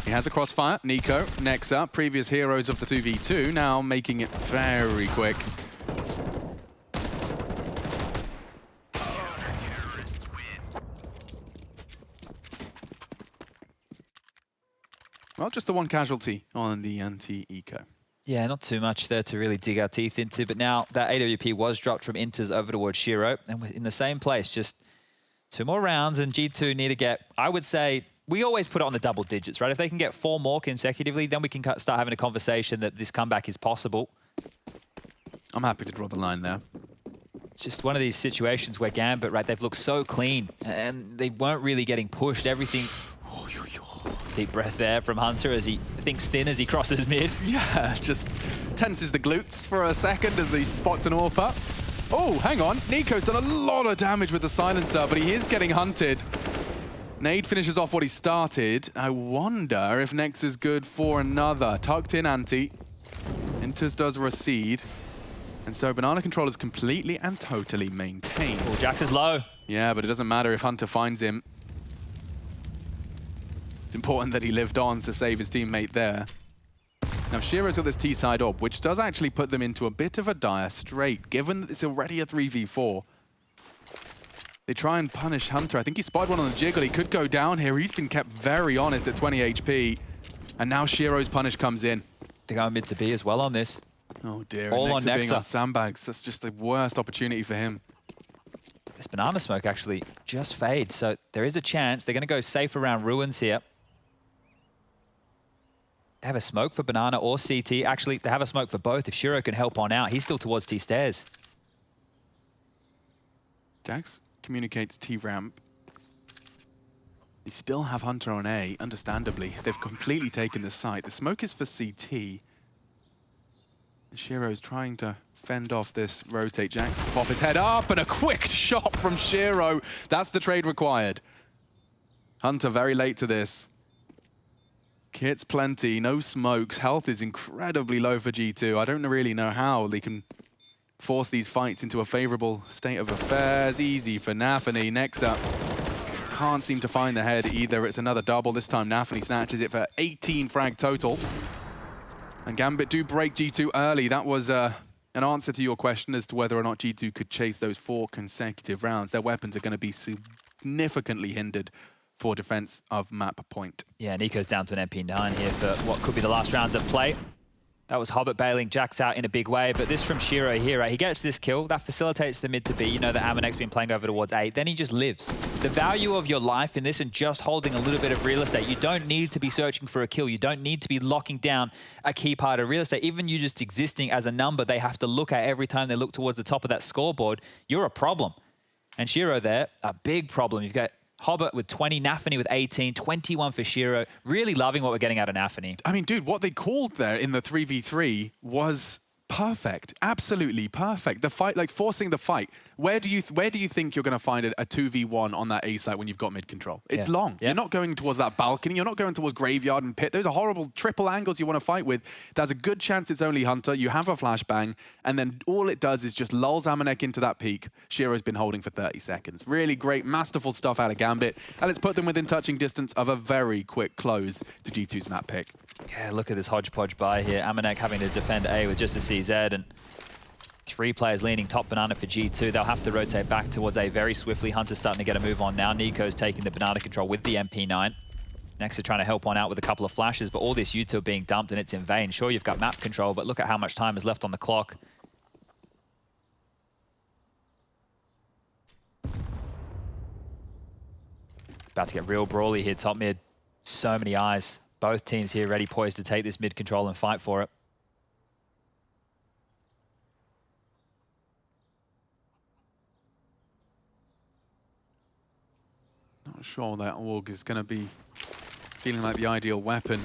[SPEAKER 1] He has a crossfire. Nico, Nexa, previous heroes of the 2v2, now making it very quick. Well, just the 1 casualty on the anti-eco.
[SPEAKER 2] Yeah, not too much there to really dig our teeth into, but now that AWP was dropped from Inters over towards Shiro, and we're in the same place, just 2 more rounds, and G2 need to get, I would say, we always put it on the double digits, right? If they can get 4 more consecutively, then we can start having a conversation that this comeback is possible.
[SPEAKER 1] I'm happy to draw the line there.
[SPEAKER 2] It's just one of these situations where Gambit, right, they've looked so clean, and they weren't really getting pushed. Everything... Deep breath there from Hunter as he thinks thin as he crosses mid.
[SPEAKER 1] Yeah, just tenses the glutes for a second as he spots an AWP. Oh, hang on. Nico's done a lot of damage with the silencer, but he is getting hunted. Nade finishes off what he started. I wonder if Nex is good for another. Tucked in anti. Inters does recede. And so banana control is completely and totally maintained.
[SPEAKER 2] Oh, Jax is low.
[SPEAKER 1] Yeah, but it doesn't matter if Hunter finds him. It's important that he lived on to save his teammate there. Now, Shiro's got this T-side up, which does actually put them into a bit of a dire strait, given that it's already a 3v4. They try and punish Hunter. I think he spotted one on the jiggle. He could go down here. He's been kept very honest at 20 HP. And now Shiro's punish comes in.
[SPEAKER 2] They're going mid to B as well on this.
[SPEAKER 1] Oh dear,
[SPEAKER 2] All on
[SPEAKER 1] Nexa being
[SPEAKER 2] Nexa.
[SPEAKER 1] on sandbags. That's just the worst opportunity for him.
[SPEAKER 2] This banana smoke actually just fades, so there is a chance they're going to go safe around ruins here. They have a smoke for banana or CT. Actually, they have a smoke for both. If Shiro can help on out, he's still towards T stairs.
[SPEAKER 1] Jax communicates T-ramp. They still have Hunter on A, understandably. They've completely taken the site. The smoke is for CT. Shiro's trying to fend off this rotate. Jax to pop his head up, and a quick shot from Shiro. That's the trade required. Hunter very late to this. Kits plenty, no smokes. Health is incredibly low for G2. I don't really know how they can force these fights into a favorable state of affairs. Easy for Nafany. Nexa can't seem to find the head either. It's another double. This time Nafany snatches it for 18 frag total. And Gambit do break G2 early. That was an answer to your question as to whether or not G2 could chase those 4 consecutive rounds. Their weapons are going to be significantly hindered for defense of map point.
[SPEAKER 2] Yeah, Nico's down to an MP9 here for what could be the last round of play. That was Hobbit bailing Jax out in a big way, but this from Shiro here, right? He gets this kill, that facilitates the mid to B. You know that Amanek's been playing over towards A, then he just lives. The value of your life in this and just holding a little bit of real estate, you don't need to be searching for a kill. You don't need to be locking down a key part of real estate. Even you just existing as a number they have to look at every time they look towards the top of that scoreboard, you're a problem. And Shiro there, a big problem. You've got Hobbit with 20, Nafany with 18, 21 for Shiro. Really loving what we're getting out of Nafany.
[SPEAKER 1] I mean, dude, what they called there in the 3v3 was perfect. Absolutely perfect. The fight, like forcing the fight. Where do you think you're going to find a 2v1 on that A site when you've got mid control? It's long. Yeah. You're not going towards that balcony. You're not going towards graveyard and pit. Those are horrible triple angles you want to fight with. There's a good chance it's only Hunter. You have a flashbang, and then all it does is just lulls Amanek into that peak. Shiro's been holding for 30 seconds. Really great, masterful stuff out of Gambit, and it's put them within touching distance of a very quick close to G2's map pick.
[SPEAKER 2] Yeah, look at this hodgepodge buy here. Amanek having to defend A with just a CZ, and 3 players leaning top banana for G2. They'll have to rotate back towards A very swiftly. Hunter's starting to get a move on now. Nico's taking the banana control with the MP9. Next, they're trying to help one out with a couple of flashes, but all this util being dumped and it's in vain. Sure, you've got map control, but look at how much time is left on the clock. About to get real brawly here, top mid. So many eyes. Both teams here ready, poised to take this mid control and fight for it.
[SPEAKER 1] Not sure that AUG is going to be feeling like the ideal weapon.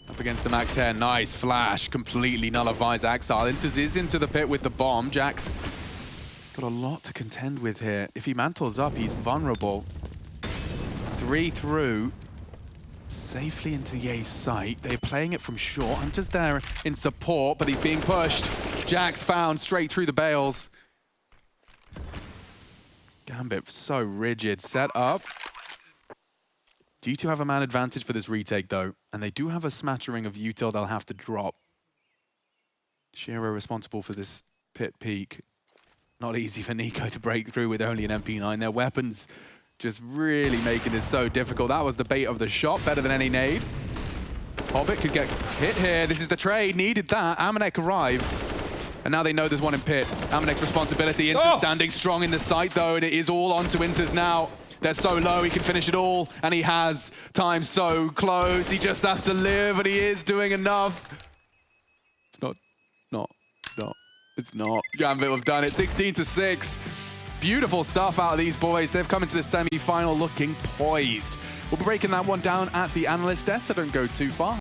[SPEAKER 1] Up against the Mac-10, nice flash, completely nullifies Axile. Enters into the pit with the bomb. Jax got a lot to contend with here. If he mantles up, he's vulnerable. 3 through, safely into the A site. They're playing it from short. Hunter's there in support, but he's being pushed. Jax found straight through the bales. Gambit so rigid, set up. G2 have a man advantage for this retake though, and they do have a smattering of util they'll have to drop. Shiro responsible for this pit peak. Not easy for Nico to break through with only an MP9. Their weapons just really making this so difficult. That was the bait of the shot, better than any nade. Hobbit could get hit here. This is the trade, needed that. Amanek arrives. And now they know there's one in pit. Amanek's responsibility. Inter standing strong in the site though, and it is all onto Inter's now. They're so low, he can finish it all, and he has. Time so close, he just has to live, and he is doing enough. It's not. Gambit have done it, 16-6. Beautiful stuff out of these boys. They've come into the semi-final looking poised. We'll be breaking that one down at the analyst desk, so don't go too far.